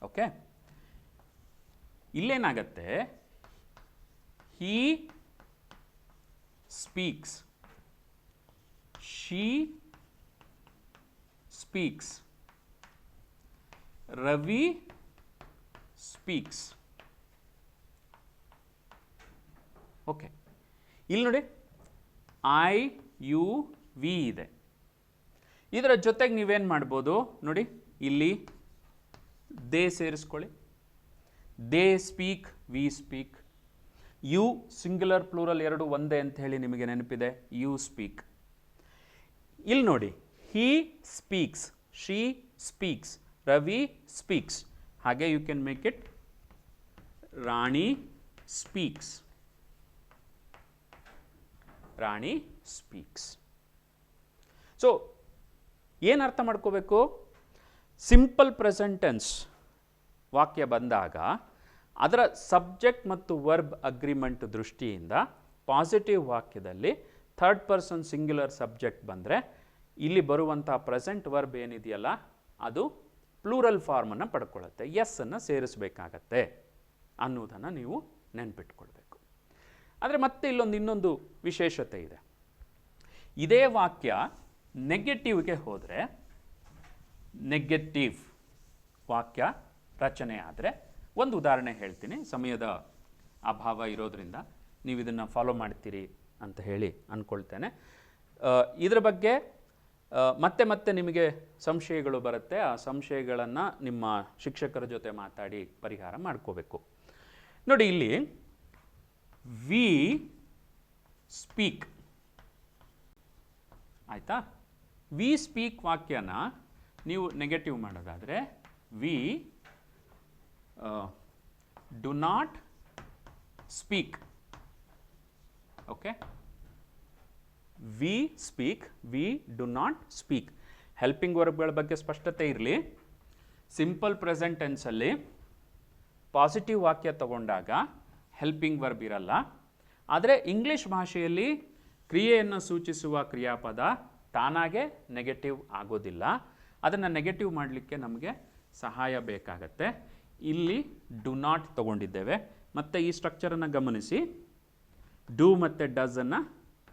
[SPEAKER 1] Okay, ಇಲ್ಲೇನಾಗತ್ತೆ? He speaks, she speaks, Ravi speaks. Okay, ಇಲ್ಲಿ ನೋಡಿ, ಐ, ಯು, ವಿ ಇದೆ. ಇದರ ಜೊತೆಗೆ ನೀವೇನು ಮಾಡ್ಬೋದು ನೋಡಿ, ಇಲ್ಲಿ ದೇ ಸೇರಿಸ್ಕೊಳ್ಳಿ. They speak, we speak. You singular plural ಎರಡು ಒಂದೇ ಅಂತ ಹೇಳಿ ನಿಮಗೆ ನೆನಪಿದೆ, ಯು ಸ್ಪೀಕ್. ಇಲ್ಲಿ ನೋಡಿ, he speaks, she speaks, Ravi speaks. ಹಾಗೆ you can make it Rani speaks, Rani speaks. So ಏನು ಅರ್ಥ ಮಾಡ್ಕೋಬೇಕು? ಸಿಂಪಲ್ ಪ್ರೆಸೆಂಟ್ ಟೆನ್ಸ್ ವಾಕ್ಯ ಬಂದಾಗ ಅದರ ಸಬ್ಜೆಕ್ಟ್ ಮತ್ತು ವರ್ಬ್ ಅಗ್ರಿಮೆಂಟ್ ದೃಷ್ಟಿಯಿಂದ ಪಾಸಿಟಿವ್ ವಾಕ್ಯದಲ್ಲಿ ಥರ್ಡ್ ಪರ್ಸನ್ ಸಿಂಗ್ಯುಲರ್ ಸಬ್ಜೆಕ್ಟ್ ಬಂದರೆ ಇಲ್ಲಿ ಬರುವಂಥ ಪ್ರೆಸೆಂಟ್ ವರ್ಬ್ ಏನಿದೆಯಲ್ಲ ಅದು ಪ್ಲೂರಲ್ ಫಾರ್ಮನ್ನು ಪಡ್ಕೊಳ್ಳುತ್ತೆ, ಎಸ್ ಅನ್ನು ಸೇರಿಸಬೇಕಾಗತ್ತೆ ಅನ್ನೋದನ್ನು ನೀವು ನೆನ್ಪಿಟ್ಕೊಳ್ಬೇಕು. ಆದರೆ ಮತ್ತೆ ಇನ್ನೊಂದು ವಿಶೇಷತೆ ಇದೆ. ಇದೇ ವಾಕ್ಯ ನೆಗೆಟಿವ್ಗೆ ಹೋದರೆ, ನೆಗೆಟಿವ್ ವಾಕ್ಯ ರಚನೆ ಆದರೆ ಒಂದು ಉದಾಹರಣೆ ಹೇಳ್ತೀನಿ, ಸಮಯದ ಅಭಾವ ಇರೋದ್ರಿಂದ ನೀವು ಇದನ್ನು ಫಾಲೋ ಮಾಡ್ತೀರಿ ಅಂತ ಹೇಳಿ ಅಂದ್ಕೊಳ್ತೇನೆ. ಇದರ ಬಗ್ಗೆ ಮತ್ತೆ ಮತ್ತೆ ನಿಮಗೆ ಸಂಶಯಗಳು ಬರುತ್ತೆ. ಆ ಸಂಶಯಗಳನ್ನು ನಿಮ್ಮ ಶಿಕ್ಷಕರ ಜೊತೆ ಮಾತಾಡಿ ಪರಿಹಾರ ಮಾಡ್ಕೋಬೇಕು. ನೋಡಿ, ಇಲ್ಲಿ ವಿ ಸ್ಪೀಕ್ ಆಯಿತಾ. ವಿ ಸ್ಪೀಕ್ ವಾಕ್ಯನ ನೀವು ನೆಗೆಟಿವ್ ಮಾಡೋದಾದರೆ we do not speak. Okay, we speak, we do not speak. Helping ವರ್ಬ್ಗಳ ಬಗ್ಗೆ ಸ್ಪಷ್ಟತೆ ಇರಲಿ. ಸಿಂಪಲ್ ಪ್ರೆಸೆಂಟ್ ಟೆನ್ಸಲ್ಲಿ ಪಾಸಿಟಿವ್ ವಾಕ್ಯ ತಗೊಂಡಾಗ ಹೆಲ್ಪಿಂಗ್ ವರ್ಬ್ ಇರಲ್ಲ. ಆದರೆ ಇಂಗ್ಲಿಷ್ ಭಾಷೆಯಲ್ಲಿ ಕ್ರಿಯೆಯನ್ನು ಸೂಚಿಸುವ ಕ್ರಿಯಾಪದ ತಾನಾಗೆ ನೆಗೆಟಿವ್ ಆಗೋದಿಲ್ಲ. ಅದನ್ನು ನೆಗೆಟಿವ್ ಮಾಡಲಿಕ್ಕೆ ನಮಗೆ ಸಹಾಯ ಬೇಕಾಗತ್ತೆ. ಇಲ್ಲಿ ಡು ನಾಟ್ ತಗೊಂಡಿದ್ದೇವೆ. ಮತ್ತು ಈ ಸ್ಟ್ರಕ್ಚರನ್ನು ಗಮನಿಸಿ, ಡೂ ಮತ್ತು ಡಸನ್ನು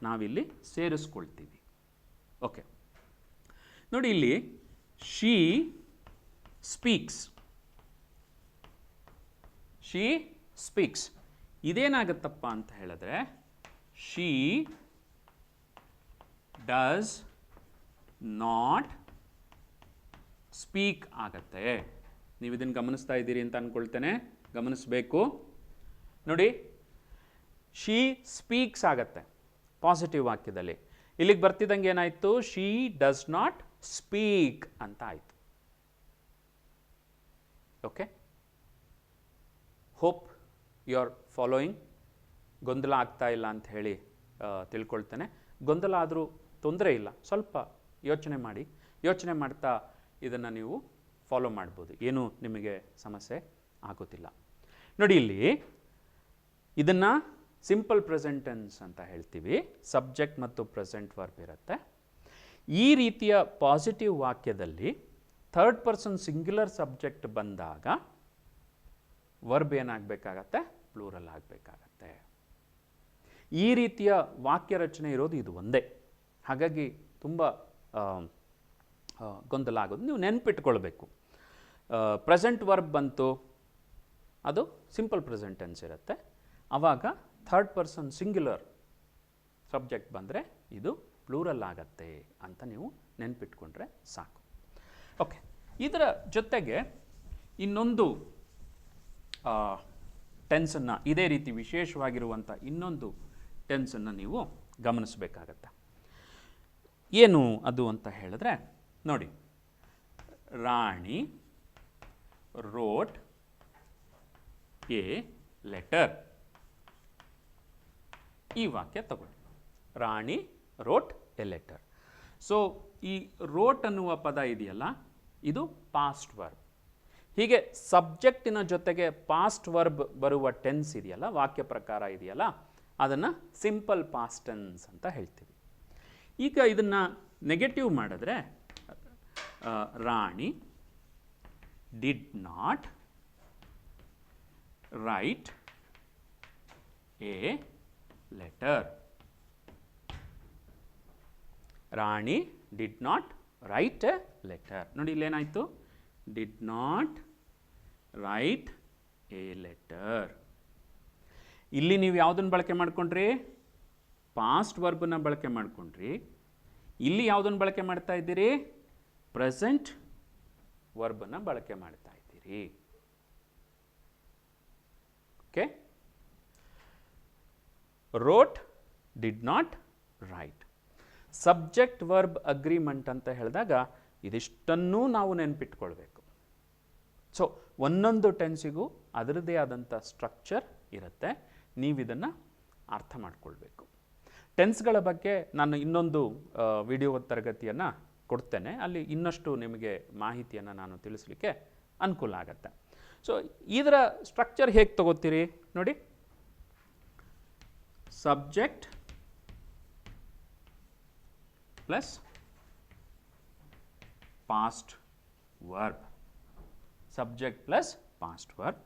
[SPEAKER 1] ನಾವಿಲ್ಲಿ ಸೇರಿಸ್ಕೊಳ್ತೀವಿ. ಓಕೆ, ನೋಡಿ ಇಲ್ಲಿ ಶೀ ಸ್ಪೀಕ್ಸ್, ಶೀ ಸ್ಪೀಕ್ಸ್ ಇದೇನಾಗತ್ತಪ್ಪ ಅಂತ ಹೇಳಿದ್ರೆ ಶೀ ಡಸ್ ನಾಟ್ ಸ್ಪೀಕ್ ಆಗತ್ತೆ. ನೀವು ಇದನ್ನು ಗಮನಿಸ್ತಾ ಇದ್ದೀರಿ ಅಂತ ಅಂದ್ಕೊಳ್ತೇನೆ, ಗಮನಿಸಬೇಕು. ನೋಡಿ, ಶೀ ಸ್ಪೀಕ್ಸ್ ಆಗತ್ತೆ ಪಾಸಿಟಿವ್ ವಾಕ್ಯದಲ್ಲಿ. ಇಲ್ಲಿಗೆ ಬರ್ತಿದ್ದಂಗೆ ಏನಾಯಿತು, ಶೀ ಡಸ್ ನಾಟ್ ಸ್ಪೀಕ್ ಅಂತ ಆಯಿತು. Okay, hope you are following. ಗೊಂದಲ ಆಗ್ತಾ ಇಲ್ಲ ಅಂತ ಹೇಳಿ ತಿಳ್ಕೊಳ್ತೇನೆ. ಗೊಂದಲ ಆದರೂ ತೊಂದರೆ ಇಲ್ಲ, ಸ್ವಲ್ಪ ಯೋಚನೆ ಮಾಡಿ. ಯೋಚನೆ ಮಾಡ್ತಾ ಇದನ್ನು ನೀವು ಫಾಲೋ ಮಾಡ್ಬೋದು, ಏನೂ ನಿಮಗೆ ಸಮಸ್ಯೆ ಆಗೋದಿಲ್ಲ. ನೋಡಿ, ಇಲ್ಲಿ ಇದನ್ನು ಸಿಂಪಲ್ ಪ್ರೆಸೆಂಟ್ ಟೆನ್ಸ್ ಅಂತ ಹೇಳ್ತೀವಿ. ಸಬ್ಜೆಕ್ಟ್ ಮತ್ತು ಪ್ರೆಸೆಂಟ್ ವರ್ಬ್ ಇರುತ್ತೆ. ಈ ರೀತಿಯ ಪಾಸಿಟಿವ್ ವಾಕ್ಯದಲ್ಲಿ ಥರ್ಡ್ ಪರ್ಸನ್ ಸಿಂಗ್ಯುಲರ್ ಸಬ್ಜೆಕ್ಟ್ ಬಂದಾಗ ವರ್ಬ್ ಏನಾಗಬೇಕಾಗತ್ತೆ, ಪ್ಲೂರಲ್ ಆಗಬೇಕಾಗತ್ತೆ. ಈ ರೀತಿಯ ವಾಕ್ಯ ರಚನೆ ಇರೋದು ಇದು ಒಂದೇ. ಹಾಗಾಗಿ ತುಂಬ ಗೊಂದಲ ಆಗೋದು. ನೀವು ನೆನಪಿಟ್ಕೊಳ್ಬೇಕು, ಪ್ರೆಸೆಂಟ್ ವರ್ಬ್ ಬಂತು, ಅದು ಸಿಂಪಲ್ ಪ್ರೆಸೆಂಟ್ ಟೆನ್ಸ್ ಇರುತ್ತೆ. ಆವಾಗ ಥರ್ಡ್ ಪರ್ಸನ್ ಸಿಂಗ್ಯುಲರ್ ಸಬ್ಜೆಕ್ಟ್ ಬಂದರೆ ಇದು ಪ್ಲೂರಲ್ ಆಗತ್ತೆ ಅಂತ ನೀವು ನೆನಪಿಟ್ಕೊಂಡ್ರೆ ಸಾಕು. ಓಕೆ, ಇದರ ಜೊತೆಗೆ ಇನ್ನೊಂದು ಟೆನ್ಸನ್ನು, ಇದೇ ರೀತಿ ವಿಶೇಷವಾಗಿರುವಂಥ ಇನ್ನೊಂದು ಟೆನ್ಸನ್ನು ನೀವು ಗಮನಿಸಬೇಕಾಗತ್ತೆ. ಏನು ಅದು ಅಂತ ಹೇಳಿದ್ರೆ ನೋಡಿ, ರಾಣಿ ರೋಟ್ ಎ ಲೆಟರ್. ಈ ವಾಕ್ಯ ತಗೊಳ್ಳಿ, ರಾಣಿ ರೋಟ್ ಎ ಲೆಟರ್. ಸೊ ಈ ರೋಟ್ ಅನ್ನುವ ಪದ ಇದೆಯಲ್ಲ, ಇದು ಪಾಸ್ಟ್ ವರ್ಬ್. ಹೀಗೆ ಸಬ್ಜೆಕ್ಟಿನ ಜೊತೆಗೆ ಪಾಸ್ಟ್ ವರ್ಬ್ ಬರುವ ಟೆನ್ಸ್ ಇದೆಯಲ್ಲ, ವಾಕ್ಯ ಪ್ರಕಾರ ಇದೆಯಲ್ಲ, ಅದನ್ನು ಸಿಂಪಲ್ ಪಾಸ್ಟ್ ಟೆನ್ಸ್ ಅಂತ ಹೇಳ್ತೀವಿ. ಈಗ ಇದನ್ನು ನೆಗೆಟಿವ್ ಮಾಡಿದ್ರೆ Rani did not write a letter. Rani did not write a letter. ನೋಡಿ, ಇಲ್ಲೇನಾಯಿತು, did not write a letter. ಇಲ್ಲಿ ನೀವು ಯಾವುದನ್ನು ಬಳಕೆ ಮಾಡ್ಕೊಂಡ್ರಿ, ಪಾಸ್ಟ್ ವರ್ಬನ್ನು ಬಳಕೆ ಮಾಡ್ಕೊಂಡ್ರಿ. ಇಲ್ಲಿ ಯಾವುದನ್ನು ಬಳಕೆ ಮಾಡ್ತಾ ಇದ್ದೀರಿ, ಪ್ರೆಸೆಂಟ್ ವರ್ಬನ್ನು ಬಳಕೆ ಮಾಡ್ತಾ ಇದ್ದೀರಿ. Okay, wrote did not right. Subject verb agreement ಅಂತ ಹೇಳಿದಾಗ ಇದಿಷ್ಟನ್ನೂ ನಾವು ನೆನಪಿಟ್ಕೊಳ್ಬೇಕು. ಸೊ ಒಂದೊಂದು ಟೆನ್ಸಿಗೂ ಅದರದ್ದೇ ಆದಂಥ ಸ್ಟ್ರಕ್ಚರ್ ಇರುತ್ತೆ. ನೀವಿದನ್ನು ಅರ್ಥ ಮಾಡ್ಕೊಳ್ಬೇಕು. ಟೆನ್ಸ್ಗಳ ಬಗ್ಗೆ ನಾನು ಇನ್ನೊಂದು ವಿಡಿಯೋ ತರಗತಿಯನ್ನು ಕೊಡ್ತೇನೆ. ಅಲ್ಲಿ ಇನ್ನಷ್ಟು ನಿಮಗೆ ಮಾಹಿತಿಯನ್ನು ನಾನು ತಿಳಿಸ್ಲಿಕ್ಕೆ ಅನುಕೂಲ ಆಗುತ್ತೆ. ಸೊ ಇದರ ಸ್ಟ್ರಕ್ಚರ್ ಹೇಗೆ ತಗೋತೀರಿ ನೋಡಿ, subject plus past verb, subject plus past verb.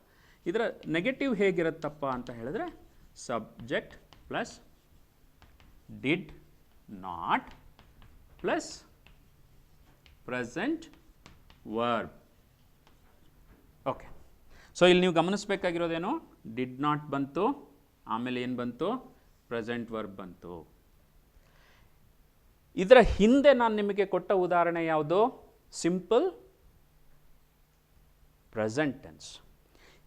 [SPEAKER 1] ಇದರ ನೆಗೆಟಿವ್ ಹೇಗಿರುತ್ತಪ್ಪ ಅಂತ ಹೇಳಿದ್ರೆ subject plus did not plus present verb. Okay, so ಇಲ್ಲಿ ನೀವು ಗಮನಿಸಬೇಕಾಗಿರೋದೇನು, ಡಿಡ್ ನಾಟ್ ಬಂತು, ಆಮೇಲೆ ಏನು ಬಂತು, ಪ್ರೆಸೆಂಟ್ ವರ್ಬ್ ಬಂತು. ಇದರ ಹಿಂದೆ ನಾನು ನಿಮಗೆ ಕೊಟ್ಟ ಉದಾಹರಣೆ ಯಾವುದು, ಸಿಂಪಲ್ ಪ್ರೆಸೆಂಟ್ ಟೆನ್ಸ್.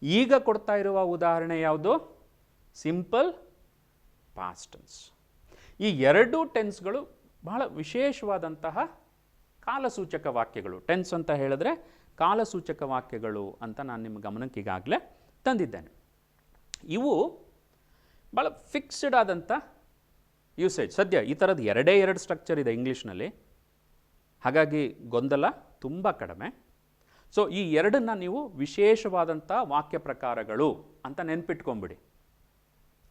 [SPEAKER 1] ಈಗ ಕೊಡ್ತಾ ಇರುವ ಉದಾಹರಣೆ ಯಾವುದು, ಸಿಂಪಲ್ ಪಾಸ್ಟ್ ಟೆನ್ಸ್. ಈ ಎರಡೂ ಟೆನ್ಸ್ಗಳು ಬಹಳ ವಿಶೇಷವಾದಂತಹ ಕಾಲಸೂಚಕ ವಾಕ್ಯಗಳು. ಟೆನ್ಸ್ ಅಂತ ಹೇಳಿದ್ರೆ ಕಾಲಸೂಚಕ ವಾಕ್ಯಗಳು ಅಂತ ನಾನು ನಿಮ್ಮ ಗಮನಕ್ಕೆ ಈಗಾಗಲೇ ತಂದಿದ್ದೇನೆ. ಇವು ಭಾಳ ಫಿಕ್ಸ್ಡ್ ಆದಂಥ ಯೂಸೇಜ್. ಸದ್ಯ ಈ ಥರದ್ದು ಎರಡು ಸ್ಟ್ರಕ್ಚರ್ ಇದೆ ಇಂಗ್ಲೀಷ್ನಲ್ಲಿ, ಹಾಗಾಗಿ ಗೊಂದಲ ತುಂಬ ಕಡಿಮೆ. ಸೊ ಈ ಎರಡನ್ನ ನೀವು ವಿಶೇಷವಾದಂಥ ವಾಕ್ಯ ಪ್ರಕಾರಗಳು ಅಂತ ನೆನ್ಪಿಟ್ಕೊಂಬಿಡಿ.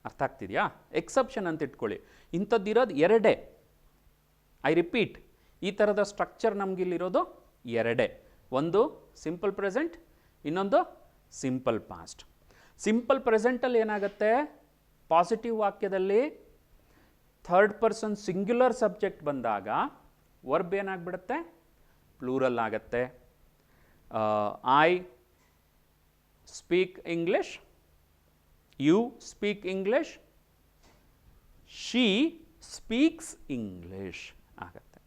[SPEAKER 1] ಅರ್ಥ ಆಗ್ತಿದೆಯಾ? ಎಕ್ಸೆಪ್ಷನ್ ಅಂತ ಇಟ್ಕೊಳ್ಳಿ. ಇಂಥದ್ದಿರೋದು ಎರಡೇ. ಐ ರಿಪೀಟ್, ಈ ಥರದ ಸ್ಟ್ರಕ್ಚರ್ ನಮಗಿಲ್ಲಿರೋದು ಎರಡೇ. ಒಂದು ಸಿಂಪಲ್ ಪ್ರೆಸೆಂಟ್, ಇನ್ನೊಂದು ಸಿಂಪಲ್ ಪಾಸ್ಟ್. ಸಿಂಪಲ್ ಪ್ರೆಸೆಂಟಲ್ಲಿ ಏನಾಗುತ್ತೆ, ಪಾಸಿಟಿವ್ ವಾಕ್ಯದಲ್ಲಿ ಥರ್ಡ್ ಪರ್ಸನ್ ಸಿಂಗ್ಯುಲರ್ ಸಬ್ಜೆಕ್ಟ್ ಬಂದಾಗ ವರ್ಬ್ ಏನಾಗ್ಬಿಡುತ್ತೆ, ಪ್ಲೂರಲ್ ಆಗುತ್ತೆ. I speak English, you speak English, she speaks English ಆಗುತ್ತೆ.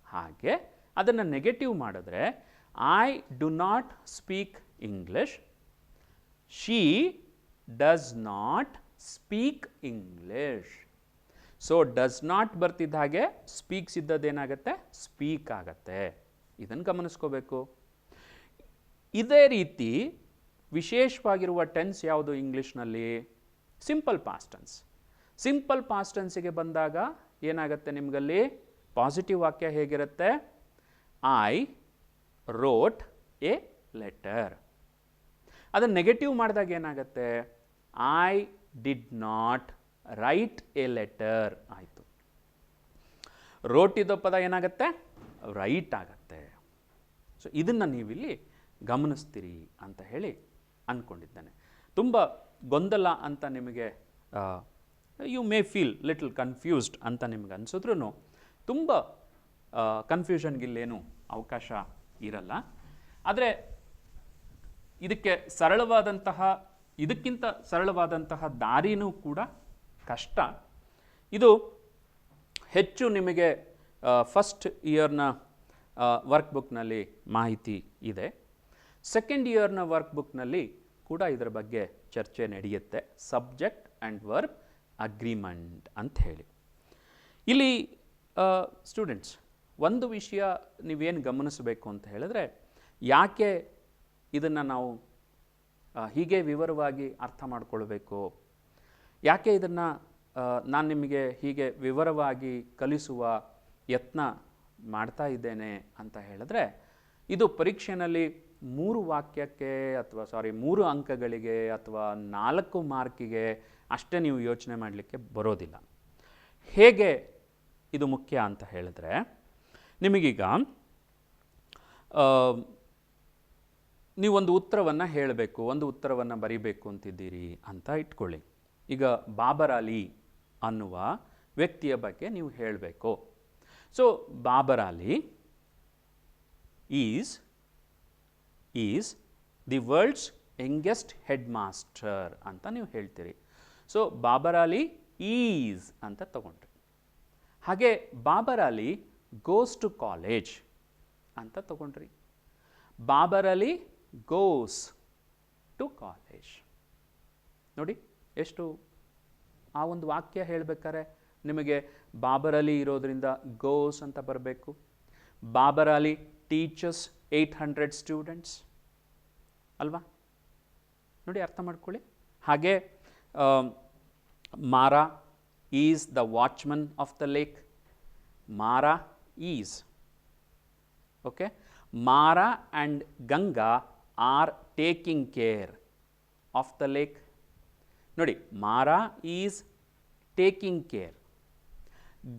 [SPEAKER 1] ಹಾಗೆ ಅದನ್ನು ನೆಗೆಟಿವ್ ಮಾಡಿದ್ರೆ I do not speak English, she does not speak English. So does not ಬರ್ತಿದ್ದ ಹಾಗೆ ಸ್ಪೀಕ್ಸ್ ಇದ್ದದ್ದೇನಾಗುತ್ತೆ, ಸ್ಪೀಕ್ ಆಗತ್ತೆ. ಇದನ್ನು ಗಮನಿಸ್ಕೋಬೇಕು. ಇದೇ ರೀತಿ ವಿಶೇಷವಾಗಿರುವ ಟೆನ್ಸ್ ಯಾವುದು ಇಂಗ್ಲೀಷ್ನಲ್ಲಿ, simple past tense. Simple past ಟೆನ್ಸಿಗೆ ಬಂದಾಗ ಏನಾಗುತ್ತೆ ನಿಮಗಲ್ಲಿ, ಪಾಸಿಟಿವ್ ವಾಕ್ಯ ಹೇಗಿರುತ್ತೆ, ಐ ರೋಟ್ ಎ ಲೆಟರ್. ಅದನ್ನು ನೆಗೆಟಿವ್ ಮಾಡಿದಾಗ ಏನಾಗುತ್ತೆ, I did not write a letter ಆಯಿತು. ರೋಟ್ ಇದ್ದ ಪದ ಏನಾಗುತ್ತೆ, ರೈಟ್ ಆಗತ್ತೆ. ಸೊ ಇದನ್ನು ನೀವಿಲ್ಲಿ ಗಮನಿಸ್ತೀರಿ ಅಂತ ಹೇಳಿ ಅಂದ್ಕೊಂಡಿದ್ದೇನೆ. ತುಂಬ ಗೊಂದಲ ಅಂತ ನಿಮಗೆ, you may feel little confused ಅಂತ ನಿಮಗೆ ಅನಿಸಿದ್ರೂ ತುಂಬ ಕನ್ಫ್ಯೂಷನ್ಗಿಲ್ಲೇನು ಅವಕಾಶ ಇರಲ್ಲ. ಆದರೆ ಇದಕ್ಕಿಂತ ಸರಳವಾದಂತಹ ದಾರಿನೂ ಕೂಡ ಕಷ್ಟ. ಇದು ಹೆಚ್ಚು ನಿಮಗೆ ಫಸ್ಟ್ ಇಯರ್ನ ವರ್ಕ್ ಬುಕ್ನಲ್ಲಿ ಮಾಹಿತಿ ಇದೆ. ಸೆಕೆಂಡ್ ಇಯರ್ನ ವರ್ಕ್ ಬುಕ್ನಲ್ಲಿ ಕೂಡ ಇದರ ಬಗ್ಗೆ ಚರ್ಚೆ ನಡೆಯುತ್ತೆ. ಸಬ್ಜೆಕ್ಟ್ ಆ್ಯಂಡ್ ವರ್ಬ್ ಅಗ್ರಿಮೆಂಟ್ ಅಂತ ಹೇಳಿ. ಇಲ್ಲಿ ಸ್ಟೂಡೆಂಟ್ಸ್, ಒಂದು ವಿಷಯ ನೀವೇನು ಗಮನಿಸಬೇಕು ಅಂತ ಹೇಳಿದ್ರೆ, ಯಾಕೆ ಇದನ್ನು ನಾವು ಹೀಗೆ ವಿವರವಾಗಿ ಅರ್ಥ ಮಾಡಿಕೊಳ್ಬೇಕು, ಯಾಕೆ ಇದನ್ನು ನಾನು ನಿಮಗೆ ಹೀಗೆ ವಿವರವಾಗಿ ಕಲಿಸುವ ಯತ್ನ ಮಾಡ್ತಾ ಇದ್ದೇನೆ ಅಂತ ಹೇಳಿದ್ರೆ, ಇದು ಪರೀಕ್ಷೆಯಲ್ಲಿ 3 ವಾಕ್ಯಕ್ಕೆ ಅಥವಾ 3 ಅಂಕಗಳಿಗೆ ಅಥವಾ 4 ಮಾರ್ಕಿಗೆ ಅಷ್ಟೇ ನೀವು ಯೋಚನೆ ಮಾಡಲಿಕ್ಕೆ ಬರೋದಿಲ್ಲ. ಹೇಗೆ ಇದು ಮುಖ್ಯ ಅಂತ ಹೇಳಿದ್ರೆ, ನಿಮಗೀಗ ನೀವೊಂದು ಉತ್ತರವನ್ನು ಹೇಳಬೇಕು, ಒಂದು ಉತ್ತರವನ್ನು ಬರೀಬೇಕು ಅಂತಿದ್ದೀರಿ ಅಂತ ಇಟ್ಕೊಳ್ಳಿ. ಈಗ ಬಾಬರ್ ಅಲಿ ಅನ್ನುವ ವ್ಯಕ್ತಿಯ ಬಗ್ಗೆ ನೀವು ಹೇಳಬೇಕು. So Babar Ali is the world's youngest head master ಅಂತ ನೀವು ಹೇಳ್ತೀರಿ. ಸೊ ಬಾಬರ್ ಅಲಿ ಈಸ್ ಅಂತ ತಗೊಂಡ್ರಿ. ಹಾಗೆ Babar Ali goes to college ಅಂತ ತಗೊಂಡ್ರಿ. Babar Ali goes to college. ನೋಡಿ ಎಷ್ಟು ಆ ಒಂದು ವಾಕ್ಯ ಹೇಳಬೇಕಾದ್ರೆ ನಿಮಗೆ ಬಾಬರ್ ಅಲಿ ಇರೋದ್ರಿಂದ ಗೋಸ್ ಅಂತ ಬರಬೇಕು. ಬಾಬರ್ ಅಲಿ ಟೀಚರ್ಸ್ 800 ಸ್ಟೂಡೆಂಟ್ಸ್ ಅಲ್ವಾ? ನೋಡಿ, ಅರ್ಥ ಮಾಡ್ಕೊಳ್ಳಿ. ಹಾಗೆ Mara is the watchman of the lake. Mara is. Okay, Mara and Ganga are taking care of the lake. ನೋಡಿ, Mara is taking care,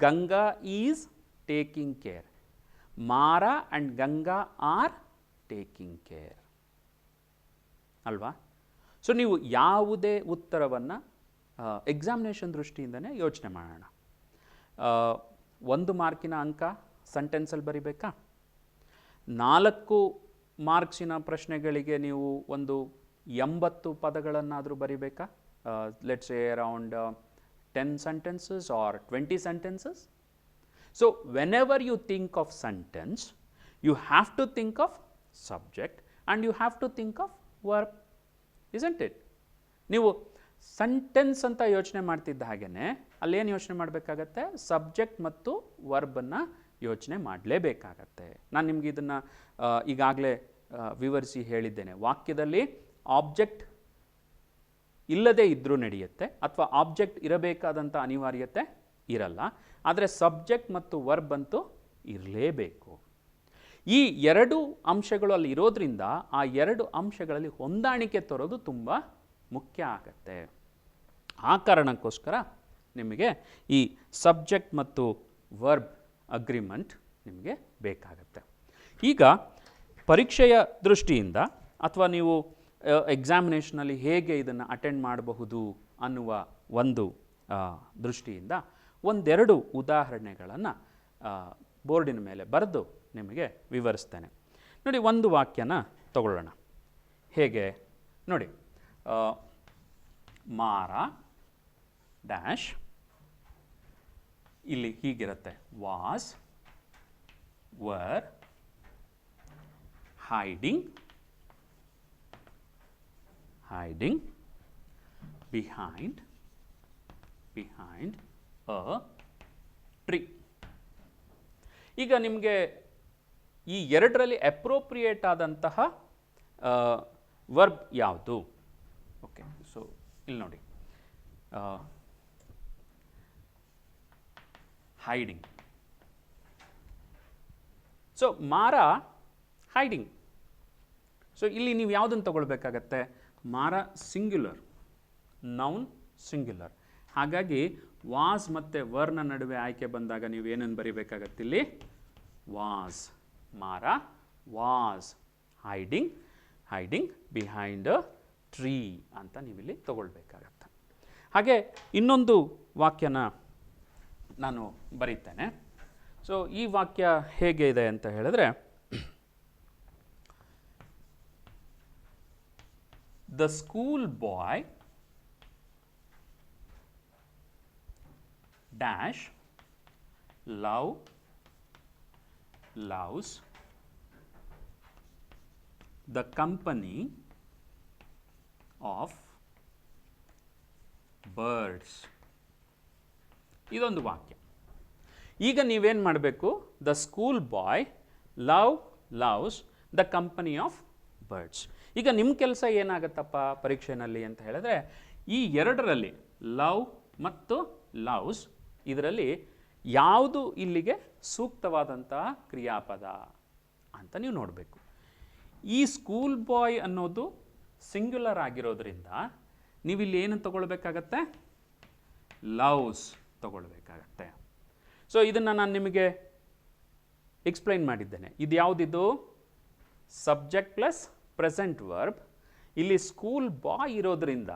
[SPEAKER 1] Ganga is taking care, Mara and Ganga are taking care ಅಲ್ವಾ? ಸೊ ನೀವು ಯಾವುದೇ ಉತ್ತರವನ್ನು ಎಕ್ಸಾಮಿನೇಷನ್ ದೃಷ್ಟಿಯಿಂದನೇ ಯೋಚನೆ ಮಾಡೋಣ. 1 ಮಾರ್ಕಿನ ಅಂಕ ಸೆಂಟೆನ್ಸಲ್ಲಿ ಬರಿಬೇಕಾ? 4 ಮಾರ್ಕ್ಸಿನ ಪ್ರಶ್ನೆಗಳಿಗೆ ನೀವು ಒಂದು 80 ಪದಗಳನ್ನಾದರೂ ಬರಿಬೇಕಾ? Let's say around 10 sentences or 20 sentences. So whenever you think of sentence, you have to think of subject and you have to think of verb, isn't it? ನೀವು ಸೆಂಟೆನ್ಸ್ ಅಂತ ಯೋಚನೆ ಮಾಡ್ತಿದ್ದ ಹಾಗೇನೆ ಅಲ್ಲೇನು ಯೋಚನೆ ಮಾಡಬೇಕಾಗತ್ತೆ? ಸಬ್ಜೆಕ್ಟ್ ಮತ್ತು ವರ್ಬನ್ನು ಯೋಚನೆ ಮಾಡಲೇಬೇಕಾಗತ್ತೆ. ನಾನು ನಿಮ್ಗೆ ಇದನ್ನು ಈಗಾಗಲೇ ವಿವರಿಸಿ ಹೇಳಿದ್ದೇನೆ. ವಾಕ್ಯದಲ್ಲಿ ಆಬ್ಜೆಕ್ಟ್ ಇಲ್ಲದೇ ಇದ್ದರೂ ನಡೆಯುತ್ತೆ, ಅಥವಾ ಆಬ್ಜೆಕ್ಟ್ ಇರಬೇಕಾದಂಥ ಅನಿವಾರ್ಯತೆ ಇರಲ್ಲ. ಆದರೆ ಸಬ್ಜೆಕ್ಟ್ ಮತ್ತು ವರ್ಬ್ ಅಂತೂ ಇರಲೇಬೇಕು. ಈ ಎರಡು ಅಂಶಗಳು ಅಲ್ಲಿ ಇರೋದ್ರಿಂದ ಆ ಎರಡು ಅಂಶಗಳಲ್ಲಿ ಹೊಂದಾಣಿಕೆ ತರೋದು ತುಂಬ ಮುಖ್ಯ ಆಗತ್ತೆ. ಆ ಕಾರಣಕ್ಕೋಸ್ಕರ ನಿಮಗೆ ಈ ಸಬ್ಜೆಕ್ಟ್ ಮತ್ತು ವರ್ಬ್ ಅಗ್ರಿಮೆಂಟ್ ನಿಮಗೆ ಬೇಕಾಗತ್ತೆ. ಈಗ ಪರೀಕ್ಷೆಯ ದೃಷ್ಟಿಯಿಂದ ಅಥವಾ ನೀವು ಎಕ್ಸಾಮಿನೇಷನಲ್ಲಿ ಹೇಗೆ ಇದನ್ನು ಅಟೆಂಡ್ ಮಾಡಬಹುದು ಅನ್ನುವ ಒಂದು ದೃಷ್ಟಿಯಿಂದ ಒಂದೆರಡು ಉದಾಹರಣೆಗಳನ್ನು ಬೋರ್ಡಿನ ಮೇಲೆ ಬರೆದು ನಿಮಗೆ ವಿವರಿಸ್ತೇನೆ. ನೋಡಿ, ಒಂದು ವಾಕ್ಯನ ತಗೊಳ್ಳೋಣ. ಹೇಗೆ ನೋಡಿ, ಮಾರ ಡ್ಯಾಶ್, ಇಲ್ಲಿ ಹೀಗಿರುತ್ತೆ: was, were, hiding behind a tree. ಈಗ ನಿಮಗೆ ಈ ಎರಡರಲ್ಲಿ ಅಪ್ರೋಪ್ರಿಯೇಟ್ ಆದಂತಹ ವರ್ಬ್ ಯಾವುದು? ಓಕೆ, ಸೊ ಇಲ್ಲಿ ನೋಡಿ, ಹೈಡಿಂಗ್. ಸೊ ಮಾರ ಹೈಡಿಂಗ್. ಸೊ ಇಲ್ಲಿ ನೀವು ಯಾವುದನ್ನು ತಗೊಳ್ಬೇಕಾಗತ್ತೆ? ಮಾರ ಸಿಂಗ್ಯುಲರ್, ನೌನ್ ಸಿಂಗ್ಯುಲರ್. ಹಾಗಾಗಿ ವಾಸ್ ಮತ್ತು ವರ್ನ ನಡುವೆ ಆಯ್ಕೆ ಬಂದಾಗ ನೀವು ಏನನ್ನು ಬರಿಬೇಕಾಗತ್ತೆ? ಇಲ್ಲಿ ವಾಸ್. ಮಾರ was hiding behind a tree ಅಂತ ನೀವಿಲ್ಲಿ ತಗೊಳ್ಬೇಕಾಗತ್ತೆ. ಹಾಗೆ ಇನ್ನೊಂದು ವಾಕ್ಯನ ನಾನು ಬರೀತೇನೆ. ಸೊ ಈ ವಾಕ್ಯ ಹೇಗೆ ಇದೆ ಅಂತ ಹೇಳಿದ್ರೆ, the school boy dash loves the company of birds. ಇದೊಂದು ವಾಕ್ಯ. ಈಗ ನೀವೇನು ಮಾಡಬೇಕು? The school boy loves the company of birds. ಈಗ ನಿಮ್ಮ ಕೆಲಸ ಏನಾಗತ್ತಪ್ಪ ಪರೀಕ್ಷೆಯಲ್ಲಿ ಅಂತ ಹೇಳಿದ್ರೆ, ಈ ಎರಡರಲ್ಲಿ ಲವ್ ಮತ್ತು ಲವ್ಸ್ ಇದರಲ್ಲಿ ಯಾವುದು ಇಲ್ಲಿಗೆ ಸೂಕ್ತವಾದಂತಹ ಕ್ರಿಯಾಪದ ಅಂತ ನೀವು ನೋಡಬೇಕು. ಈ ಸ್ಕೂಲ್ ಬಾಯ್ ಅನ್ನೋದು ಸಿಂಗ್ಯುಲರ್ ಆಗಿರೋದ್ರಿಂದ ನೀವಿಲ್ಲಿ ಏನು ತಗೊಳ್ಬೇಕಾಗತ್ತೆ? ಲವ್ಸ್ ತಗೊಳ್ಬೇಕಾಗತ್ತೆ. ಸೊ ಇದನ್ನು ನಾನು ನಿಮಗೆ ಎಕ್ಸ್ಪ್ಲೈನ್ ಮಾಡಿದ್ದೇನೆ. ಇದು ಯಾವುದಿದು? Subject plus present verb. ಇಲ್ಲಿ ಸ್ಕೂಲ್ ಬಾಯ್ ಇರೋದ್ರಿಂದ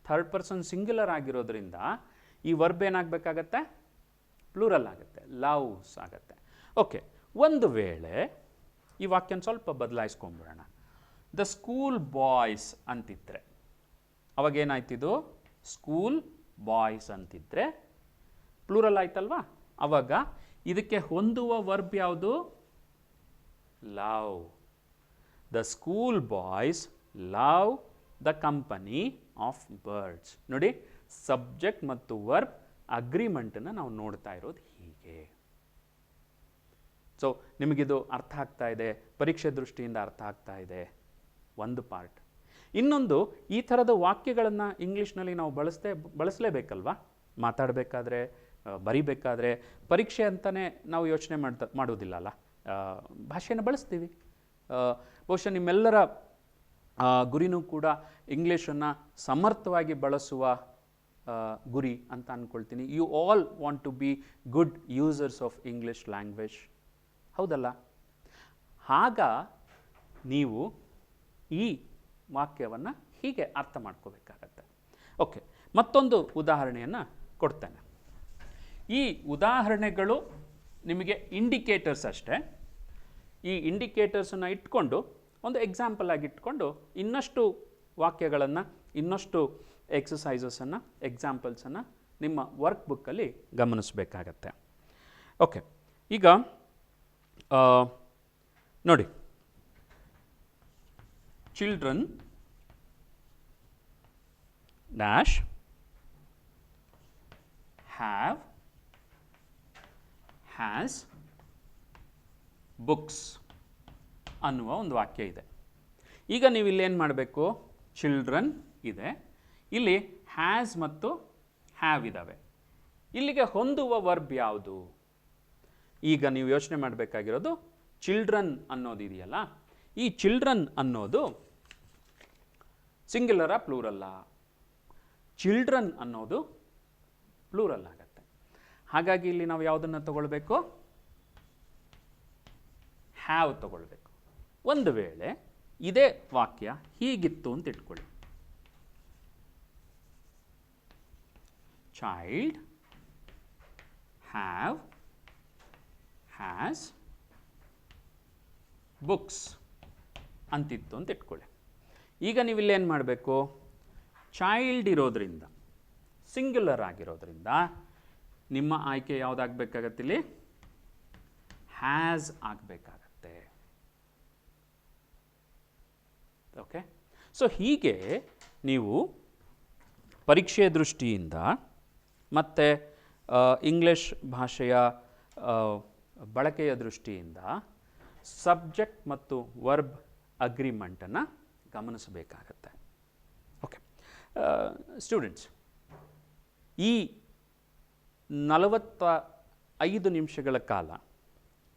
[SPEAKER 1] ಥರ್ಡ್ ಪರ್ಸನ್ ಸಿಂಗ್ಯುಲರ್ ಆಗಿರೋದ್ರಿಂದ ಈ ವರ್ಬ್ ಏನಾಗಬೇಕಾಗತ್ತೆ? ಪ್ಲೂರಲ್ ಆಗುತ್ತೆ, ಲವ್ಸ್ ಆಗುತ್ತೆ. ಓಕೆ, ಒಂದು ವೇಳೆ ಈ ವಾಕ್ಯನ ಸ್ವಲ್ಪ ಬದಲಾಯಿಸ್ಕೊಂಡ್ಬಿಡೋಣ. ದ ಸ್ಕೂಲ್ ಬಾಯ್ಸ್ ಅಂತಿದ್ರೆ ಅವಾಗೇನಾಯ್ತಿದು? ಸ್ಕೂಲ್ ಬಾಯ್ಸ್ ಅಂತಿದ್ರೆ ಪ್ಲೂರಲ್ ಆಯ್ತಲ್ವಾ? ಅವಾಗ ಇದಕ್ಕೆ ಹೊಂದುವ ವರ್ಬ್ ಯಾವುದು? Love. The school boys love the company of birds. ನೋಡಿ, ಸಬ್ಜೆಕ್ಟ್ ಮತ್ತು ವರ್ಬ್ ಅಗ್ರಿಮೆಂಟನ್ನು ನಾವು ನೋಡ್ತಾ ಇರೋದು ಹೀಗೆ. ಸೊ ನಿಮಗಿದು ಅರ್ಥ ಆಗ್ತಾ ಇದೆ, ಪರೀಕ್ಷೆ ದೃಷ್ಟಿಯಿಂದ ಅರ್ಥ ಆಗ್ತಾ ಇದೆ ಒಂದು ಪಾರ್ಟ್. ಇನ್ನೊಂದು, ಈ ಥರದ ವಾಕ್ಯಗಳನ್ನು ಇಂಗ್ಲೀಷ್ನಲ್ಲಿ ನಾವು ಬಳಸಲೇಬೇಕಲ್ವಾ? ಮಾತಾಡಬೇಕಾದ್ರೆ, ಬರಿಬೇಕಾದ್ರೆ. ಪರೀಕ್ಷೆ ಅಂತಲೇ ನಾವು ಯೋಚನೆ ಮಾಡೋದಿಲ್ಲಲ್ಲ, ಭಾಷೆಯನ್ನು ಬಳಸ್ತೀವಿ. ಬಹುಶಃ ನಿಮ್ಮೆಲ್ಲರ ಗುರಿನೂ ಕೂಡ ಇಂಗ್ಲೀಷನ್ನು ಸಮರ್ಥವಾಗಿ ಬಳಸುವ ಗುರಿ ಅಂತ ಅಂದ್ಕೊಳ್ತೀನಿ. You all want to be good users of English language, ಹೌದಲ್ಲ? ಆಗ ನೀವು ಈ ವಾಕ್ಯವನ್ನು ಹೀಗೆ ಅರ್ಥ ಮಾಡ್ಕೋಬೇಕಾಗತ್ತೆ. ಓಕೆ, ಮತ್ತೊಂದು ಉದಾಹರಣೆಯನ್ನು ಕೊಡ್ತೇನೆ. ಈ ಉದಾಹರಣೆಗಳು ನಿಮಗೆ ಇಂಡಿಕೇಟರ್ಸ್ ಅಷ್ಟೇ. ಈ ಇಂಡಿಕೇಟರ್ಸನ್ನು ಇಟ್ಕೊಂಡು ಒಂದು ಎಕ್ಸಾಂಪಲ್ ಆಗಿ ಇಟ್ಕೊಂಡು ಇನ್ನಷ್ಟು ವಾಕ್ಯಗಳನ್ನು, ಇನ್ನಷ್ಟು ಎಕ್ಸಸೈಸಸನ್ನು, ಎಕ್ಸಾಂಪಲ್ಸನ್ನು ನಿಮ್ಮ ವರ್ಕ್ ಬುಕ್ಕಲ್ಲಿ ಗಮನಿಸಬೇಕಾಗತ್ತೆ. ಓಕೆ, ಈಗ ನೋಡಿ, children dash have has books ಅನ್ನುವ ಒಂದು ವಾಕ್ಯ ಇದೆ. ಈಗ ನೀವು ಇಲ್ಲೇನು ಮಾಡಬೇಕು, ಚಿಲ್ಡ್ರನ್ ಇದೆ, ಇಲ್ಲಿ ಹ್ಯಾಸ್ ಮತ್ತು ಹ್ಯಾವ್ ಇದ್ದಾವೆ. ಇಲ್ಲಿಗೆ ಹೊಂದುವ ವರ್ಬ್ ಯಾವುದು? ಈಗ ನೀವು ಯೋಚನೆ ಮಾಡಬೇಕಾಗಿರೋದು ಚಿಲ್ಡ್ರನ್ ಅನ್ನೋದಿದೆಯಲ್ಲ, ಈ ಚಿಲ್ಡ್ರನ್ ಅನ್ನೋದು ಸಿಂಗ್ಯುಲರ ಪ್ಲೂರಲ್ಲ? ಚಿಲ್ಡ್ರನ್ ಅನ್ನೋದು ಪ್ಲೂರಲ್ ಆಗತ್ತೆ. ಹಾಗಾಗಿ ಇಲ್ಲಿ ನಾವು ಯಾವುದನ್ನು ತಗೊಳ್ಬೇಕು? ಹ್ಯಾವ್ ತಗೊಳ್ಬೇಕು. ಒಂದು ವೇಳೆ ಇದೇ ವಾಕ್ಯ ಹೀಗಿತ್ತು ಅಂತ ಇಟ್ಕೊಳ್ಳಿ, ಚೈಲ್ಡ್ ಹ್ಯಾವ್ ಹ್ಯಾಸ್ ಬುಕ್ಸ್ ಅಂತಿತ್ತು ಅಂತ ಇಟ್ಕೊಳ್ಳಿ. ಈಗ ನೀವು ಇಲ್ಲೇನು ಮಾಡಬೇಕು, ಚೈಲ್ಡ್ ಇರೋದ್ರಿಂದ, ಸಿಂಗ್ಯುಲರ್ ಆಗಿರೋದ್ರಿಂದ ನಿಮ್ಮ ಆಯ್ಕೆ ಯಾವುದಾಗಬೇಕಾಗತ್ತೆ? ಇಲ್ಲಿ ಹ್ಯಾಸ್ ಆಗಬೇಕಾಗತ್ತೆ. ಓಕೆ, ಸೊ ಹೀಗೆ ನೀವು ಪರೀಕ್ಷೆಯ ದೃಷ್ಟಿಯಿಂದ ಮತ್ತು ಇಂಗ್ಲಿಷ್ ಭಾಷೆಯ ಬಳಕೆಯ ದೃಷ್ಟಿಯಿಂದ ಸಬ್ಜೆಕ್ಟ್ ಮತ್ತು ವರ್ಬ್ ಅಗ್ರಿಮೆಂಟನ್ನು ಗಮನಿಸಬೇಕಾಗತ್ತೆ. ಓಕೆ ಸ್ಟೂಡೆಂಟ್ಸ್, ಈ 45 ನಿಮಿಷಗಳ ಕಾಲ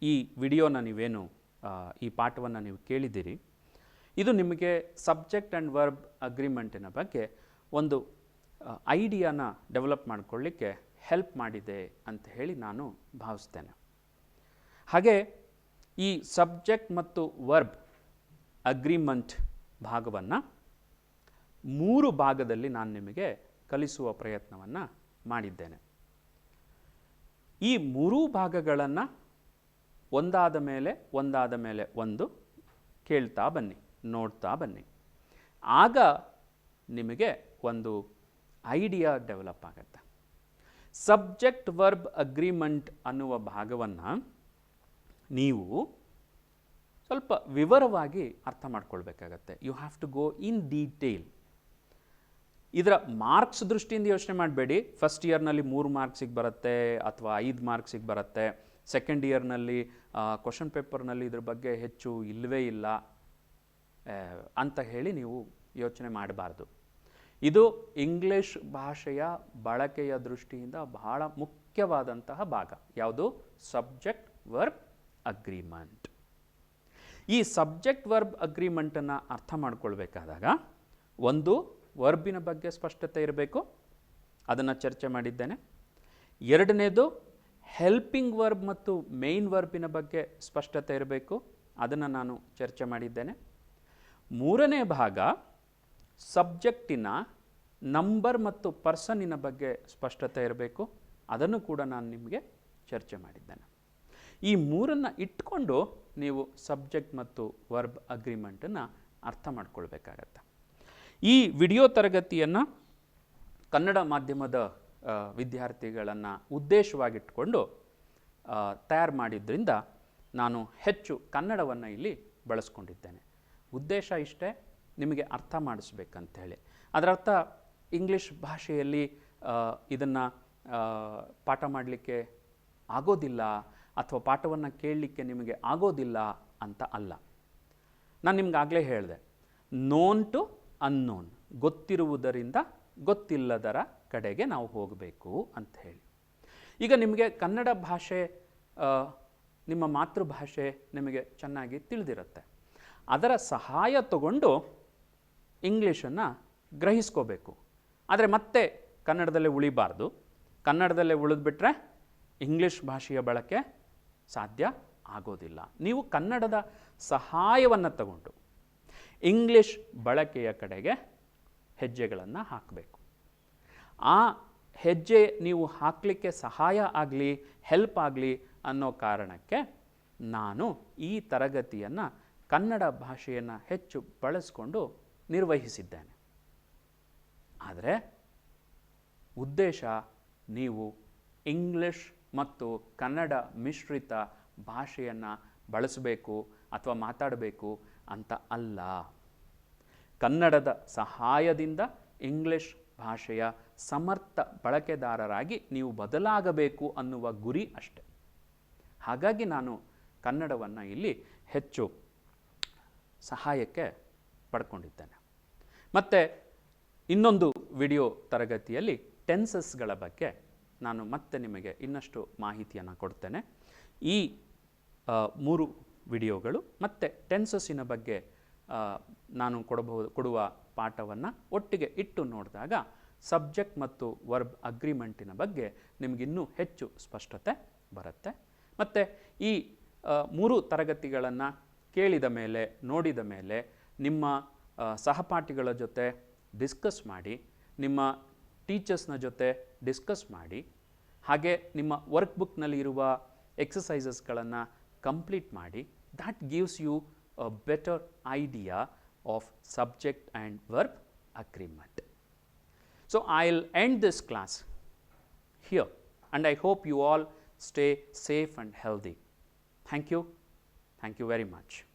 [SPEAKER 1] ಈ ವಿಡಿಯೋನ ನೀವೇನು ಈ ಪಾಠವನ್ನು ನೀವು ಕೇಳಿದ್ದೀರಿ, ಇದು ನಿಮಗೆ ಸಬ್ಜೆಕ್ಟ್ ಆ್ಯಂಡ್ ವರ್ಬ್ ಅಗ್ರಿಮೆಂಟಿನ ಬಗ್ಗೆ ಒಂದು ಐಡಿಯಾನ ಡೆವಲಪ್ ಮಾಡಿಕೊಳ್ಳಿಕ್ಕೆ ಹೆಲ್ಪ್ ಮಾಡಿದೆ ಅಂತ ಹೇಳಿ ನಾನು ಭಾವಿಸ್ತೇನೆ. ಹಾಗೆ ಈ ಸಬ್ಜೆಕ್ಟ್ ಮತ್ತು ವರ್ಬ್ ಅಗ್ರಿಮೆಂಟ್ ಭಾಗವನ್ನು 3 ಭಾಗದಲ್ಲಿ ನಾನು ನಿಮಗೆ ಕಲಿಸುವ ಪ್ರಯತ್ನವನ್ನು ಮಾಡಿದ್ದೇನೆ. ಈ 3 ಭಾಗಗಳನ್ನು ಒಂದಾದ ಮೇಲೆ ಒಂದು ಕೇಳ್ತಾ ಬನ್ನಿ, ನೋಡ್ತಾ ಬನ್ನಿ. ಆಗ ನಿಮಗೆ ಒಂದು ಐಡಿಯಾ ಡೆವಲಪ್ ಆಗುತ್ತೆ. ಸಬ್ಜೆಕ್ಟ್ ವರ್ಬ್ ಅಗ್ರಿಮೆಂಟ್ ಅನ್ನುವ ಭಾಗವನ್ನು ನೀವು ಸ್ವಲ್ಪ ವಿವರವಾಗಿ ಅರ್ಥ ಮಾಡ್ಕೊಳ್ಬೇಕಾಗತ್ತೆ. You have to go in detail. ಇದರ ಮಾರ್ಕ್ಸ್ ದೃಷ್ಟಿಯಿಂದ ಯೋಚನೆ ಮಾಡಬೇಡಿ. ಫಸ್ಟ್ ಇಯರ್ನಲ್ಲಿ 3 ಮಾರ್ಕ್ಸಿಗೆ ಬರುತ್ತೆ ಅಥವಾ 5 ಮಾರ್ಕ್ಸಿಗೆ ಬರುತ್ತೆ. ಸೆಕೆಂಡ್ ಇಯರ್ನಲ್ಲಿ ಕ್ವಶನ್ ಪೇಪರ್ನಲ್ಲಿ ಇದ್ರ ಬಗ್ಗೆ ಹೆಚ್ಚು ಇಲ್ಲವೇ ಇಲ್ಲ ಅಂತ ಹೇಳಿ ನೀವು ಯೋಚನೆ ಮಾಡಬಾರ್ದು. ಇದು ಇಂಗ್ಲಿಷ್ ಭಾಷೆಯ ಬಳಕೆಯ ದೃಷ್ಟಿಯಿಂದ ಬಹಳ ಮುಖ್ಯವಾದಂತಹ ಭಾಗ. ಯಾವುದು? Subject verb agreement. ಈ ಸಬ್ಜೆಕ್ಟ್ ವರ್ಬ್ ಅಗ್ರಿಮೆಂಟನ್ನು ಅರ್ಥ ಮಾಡ್ಕೊಳ್ಬೇಕಾದಾಗ ಒಂದು ವರ್ಬಿನ ಬಗ್ಗೆ ಸ್ಪಷ್ಟತೆ ಇರಬೇಕು, ಅದನ್ನು ಚರ್ಚೆ ಮಾಡಿದ್ದೇನೆ. ಎರಡನೇದು ಹೆಲ್ಪಿಂಗ್ ವರ್ಬ್ ಮತ್ತು ಮೇನ್ ವರ್ಬಿನ ಬಗ್ಗೆ ಸ್ಪಷ್ಟತೆ ಇರಬೇಕು, ಅದನ್ನು ನಾನು ಚರ್ಚೆ ಮಾಡಿದ್ದೇನೆ. ಮೂರನೇ ಭಾಗ ಸಬ್ಜೆಕ್ಟಿನ ನಂಬರ್ ಮತ್ತು ಪರ್ಸನ್ನಿನ ಬಗ್ಗೆ ಸ್ಪಷ್ಟತೆ ಇರಬೇಕು, ಅದನ್ನು ಕೂಡ ನಾನು ನಿಮಗೆ ಚರ್ಚೆ ಮಾಡಿದ್ದೇನೆ. ಈ ಮೂರನ್ನು ಇಟ್ಕೊಂಡು ನೀವು ಸಬ್ಜೆಕ್ಟ್ ಮತ್ತು ವರ್ಬ್ ಅಗ್ರಿಮೆಂಟನ್ನು ಅರ್ಥ ಮಾಡ್ಕೊಳ್ಬೇಕಾಗತ್ತೆ. ಈ ವಿಡಿಯೋ ತರಗತಿಯನ್ನು ಕನ್ನಡ ಮಾಧ್ಯಮದ ವಿದ್ಯಾರ್ಥಿಗಳನ್ನು ಉದ್ದೇಶವಾಗಿಟ್ಕೊಂಡು ತಯಾರು ಮಾಡಿದ್ದರಿಂದ ನಾನು ಹೆಚ್ಚು ಕನ್ನಡವನ್ನು ಇಲ್ಲಿ ಬಳಸ್ಕೊಂಡಿದ್ದೇನೆ. ಉದ್ದೇಶ ಇಷ್ಟೇ, ನಿಮಗೆ ಅರ್ಥ ಮಾಡಿಸ್ಬೇಕಂತೇಳಿ. ಅದರರ್ಥ ಇಂಗ್ಲಿಷ್ ಭಾಷೆಯಲ್ಲಿ ಇದನ್ನು ಪಾಠ ಮಾಡಲಿಕ್ಕೆ ಆಗೋದಿಲ್ಲ ಅಥವಾ ಪಾಠವನ್ನು ಕೇಳಲಿಕ್ಕೆ ನಿಮಗೆ ಆಗೋದಿಲ್ಲ ಅಂತ ಅಲ್ಲ. ನಾನು ನಿಮ್ಗಾಗಲೇ ಹೇಳಿದೆ, ನೋನ್ ಟು ಅನ್ನೋನ್, ಗೊತ್ತಿರುವುದರಿಂದ ಗೊತ್ತಿಲ್ಲದರ ಕಡೆಗೆ ನಾವು ಹೋಗಬೇಕು ಅಂತ ಹೇಳಿ. ಈಗ ನಿಮಗೆ ಕನ್ನಡ ಭಾಷೆ, ನಿಮ್ಮ ಮಾತೃಭಾಷೆ ನಿಮಗೆ ಚೆನ್ನಾಗಿ ತಿಳಿದಿರುತ್ತೆ. ಅದರ ಸಹಾಯ ತಗೊಂಡು ಇಂಗ್ಲೀಷನ್ನು ಗ್ರಹಿಸ್ಕೋಬೇಕು. ಆದರೆ ಮತ್ತೆ ಕನ್ನಡದಲ್ಲೇ ಉಳಿಬಾರ್ದು. ಕನ್ನಡದಲ್ಲೇ ಉಳಿದ್ಬಿಟ್ರೆ ಇಂಗ್ಲೀಷ್ ಭಾಷೆಯ ಬಳಕೆ ಸಾಧ್ಯ ಆಗೋದಿಲ್ಲ. ನೀವು ಕನ್ನಡದ ಸಹಾಯವನ್ನು ತಗೊಂಡು ಇಂಗ್ಲೀಷ್ ಬಳಕೆಯ ಕಡೆಗೆ ಹೆಜ್ಜೆಗಳನ್ನು ಹಾಕಬೇಕು. ಆ ಹೆಜ್ಜೆ ನೀವು ಹಾಕಲಿಕ್ಕೆ ಸಹಾಯ ಆಗಲಿ, ಹೆಲ್ಪ್ ಆಗಲಿ ಅನ್ನೋ ಕಾರಣಕ್ಕೆ ನಾನು ಈ ತರಗತಿಯನ್ನು ಕನ್ನಡ ಭಾಷೆಯನ್ನು ಹೆಚ್ಚು ಬಳಸಿಕೊಂಡು ನಿರ್ವಹಿಸಿದ್ದೇನೆ. ಆದರೆ ಉದ್ದೇಶ ನೀವು ಇಂಗ್ಲಿಷ್ ಮತ್ತು ಕನ್ನಡ ಮಿಶ್ರಿತ ಭಾಷೆಯನ್ನು ಬಳಸಬೇಕು ಅಥವಾ ಮಾತಾಡಬೇಕು ಅಂತ ಅಲ್ಲ. ಕನ್ನಡದ ಸಹಾಯದಿಂದ ಇಂಗ್ಲಿಷ್ ಭಾಷೆಯ ಸಮರ್ಥ ಬಳಕೆದಾರರಾಗಿ ನೀವು ಬದಲಾಗಬೇಕು ಅನ್ನುವ ಗುರಿ ಅಷ್ಟೆ. ಹಾಗಾಗಿ ನಾನು ಕನ್ನಡವನ್ನು ಇಲ್ಲಿ ಹೆಚ್ಚು ಸಹಾಯಕ್ಕೆ ಪಡ್ಕೊಂಡಿದ್ದೇನೆ. ಮತ್ತು ಇನ್ನೊಂದು ವಿಡಿಯೋ ತರಗತಿಯಲ್ಲಿ ಟೆನ್ಸಸ್ಗಳ ಬಗ್ಗೆ ನಾನು ಮತ್ತೆ ನಿಮಗೆ ಇನ್ನಷ್ಟು ಮಾಹಿತಿಯನ್ನು ಕೊಡ್ತೇನೆ. ಈ 3 ವಿಡಿಯೋಗಳು ಮತ್ತು ಟೆನ್ಸಸ್ಸಿನ ಬಗ್ಗೆ ನಾನು ಕೊಡುವ ಪಾಠವನ್ನು ಒಟ್ಟಿಗೆ ಇಟ್ಟು ನೋಡಿದಾಗ ಸಬ್ಜೆಕ್ಟ್ ಮತ್ತು ವರ್ಬ್ ಅಗ್ರಿಮೆಂಟಿನ ಬಗ್ಗೆ ನಿಮಗಿನ್ನೂ ಹೆಚ್ಚು ಸ್ಪಷ್ಟತೆ ಬರುತ್ತೆ. ಮತ್ತು ಈ 3 ತರಗತಿಗಳನ್ನು ಕೇಳಿದ ಮೇಲೆ, ನೋಡಿದ ಮೇಲೆ ನಿಮ್ಮ ಸಹಪಾಠಿಗಳ ಜೊತೆ ಡಿಸ್ಕಸ್ ಮಾಡಿ, ನಿಮ್ಮ ಟೀಚರ್ಸ್ನ ಜೊತೆ ಡಿಸ್ಕಸ್ ಮಾಡಿ, ಹಾಗೆ ನಿಮ್ಮ ವರ್ಕ್ ಬುಕ್ನಲ್ಲಿ ಇರುವ ಎಕ್ಸಸೈಸಸ್ಗಳನ್ನು ಕಂಪ್ಲೀಟ್ ಮಾಡಿ. That gives you a better idea of subject and verb agreement. So I'll end this class here and I hope you all stay safe and healthy. Thank you very much.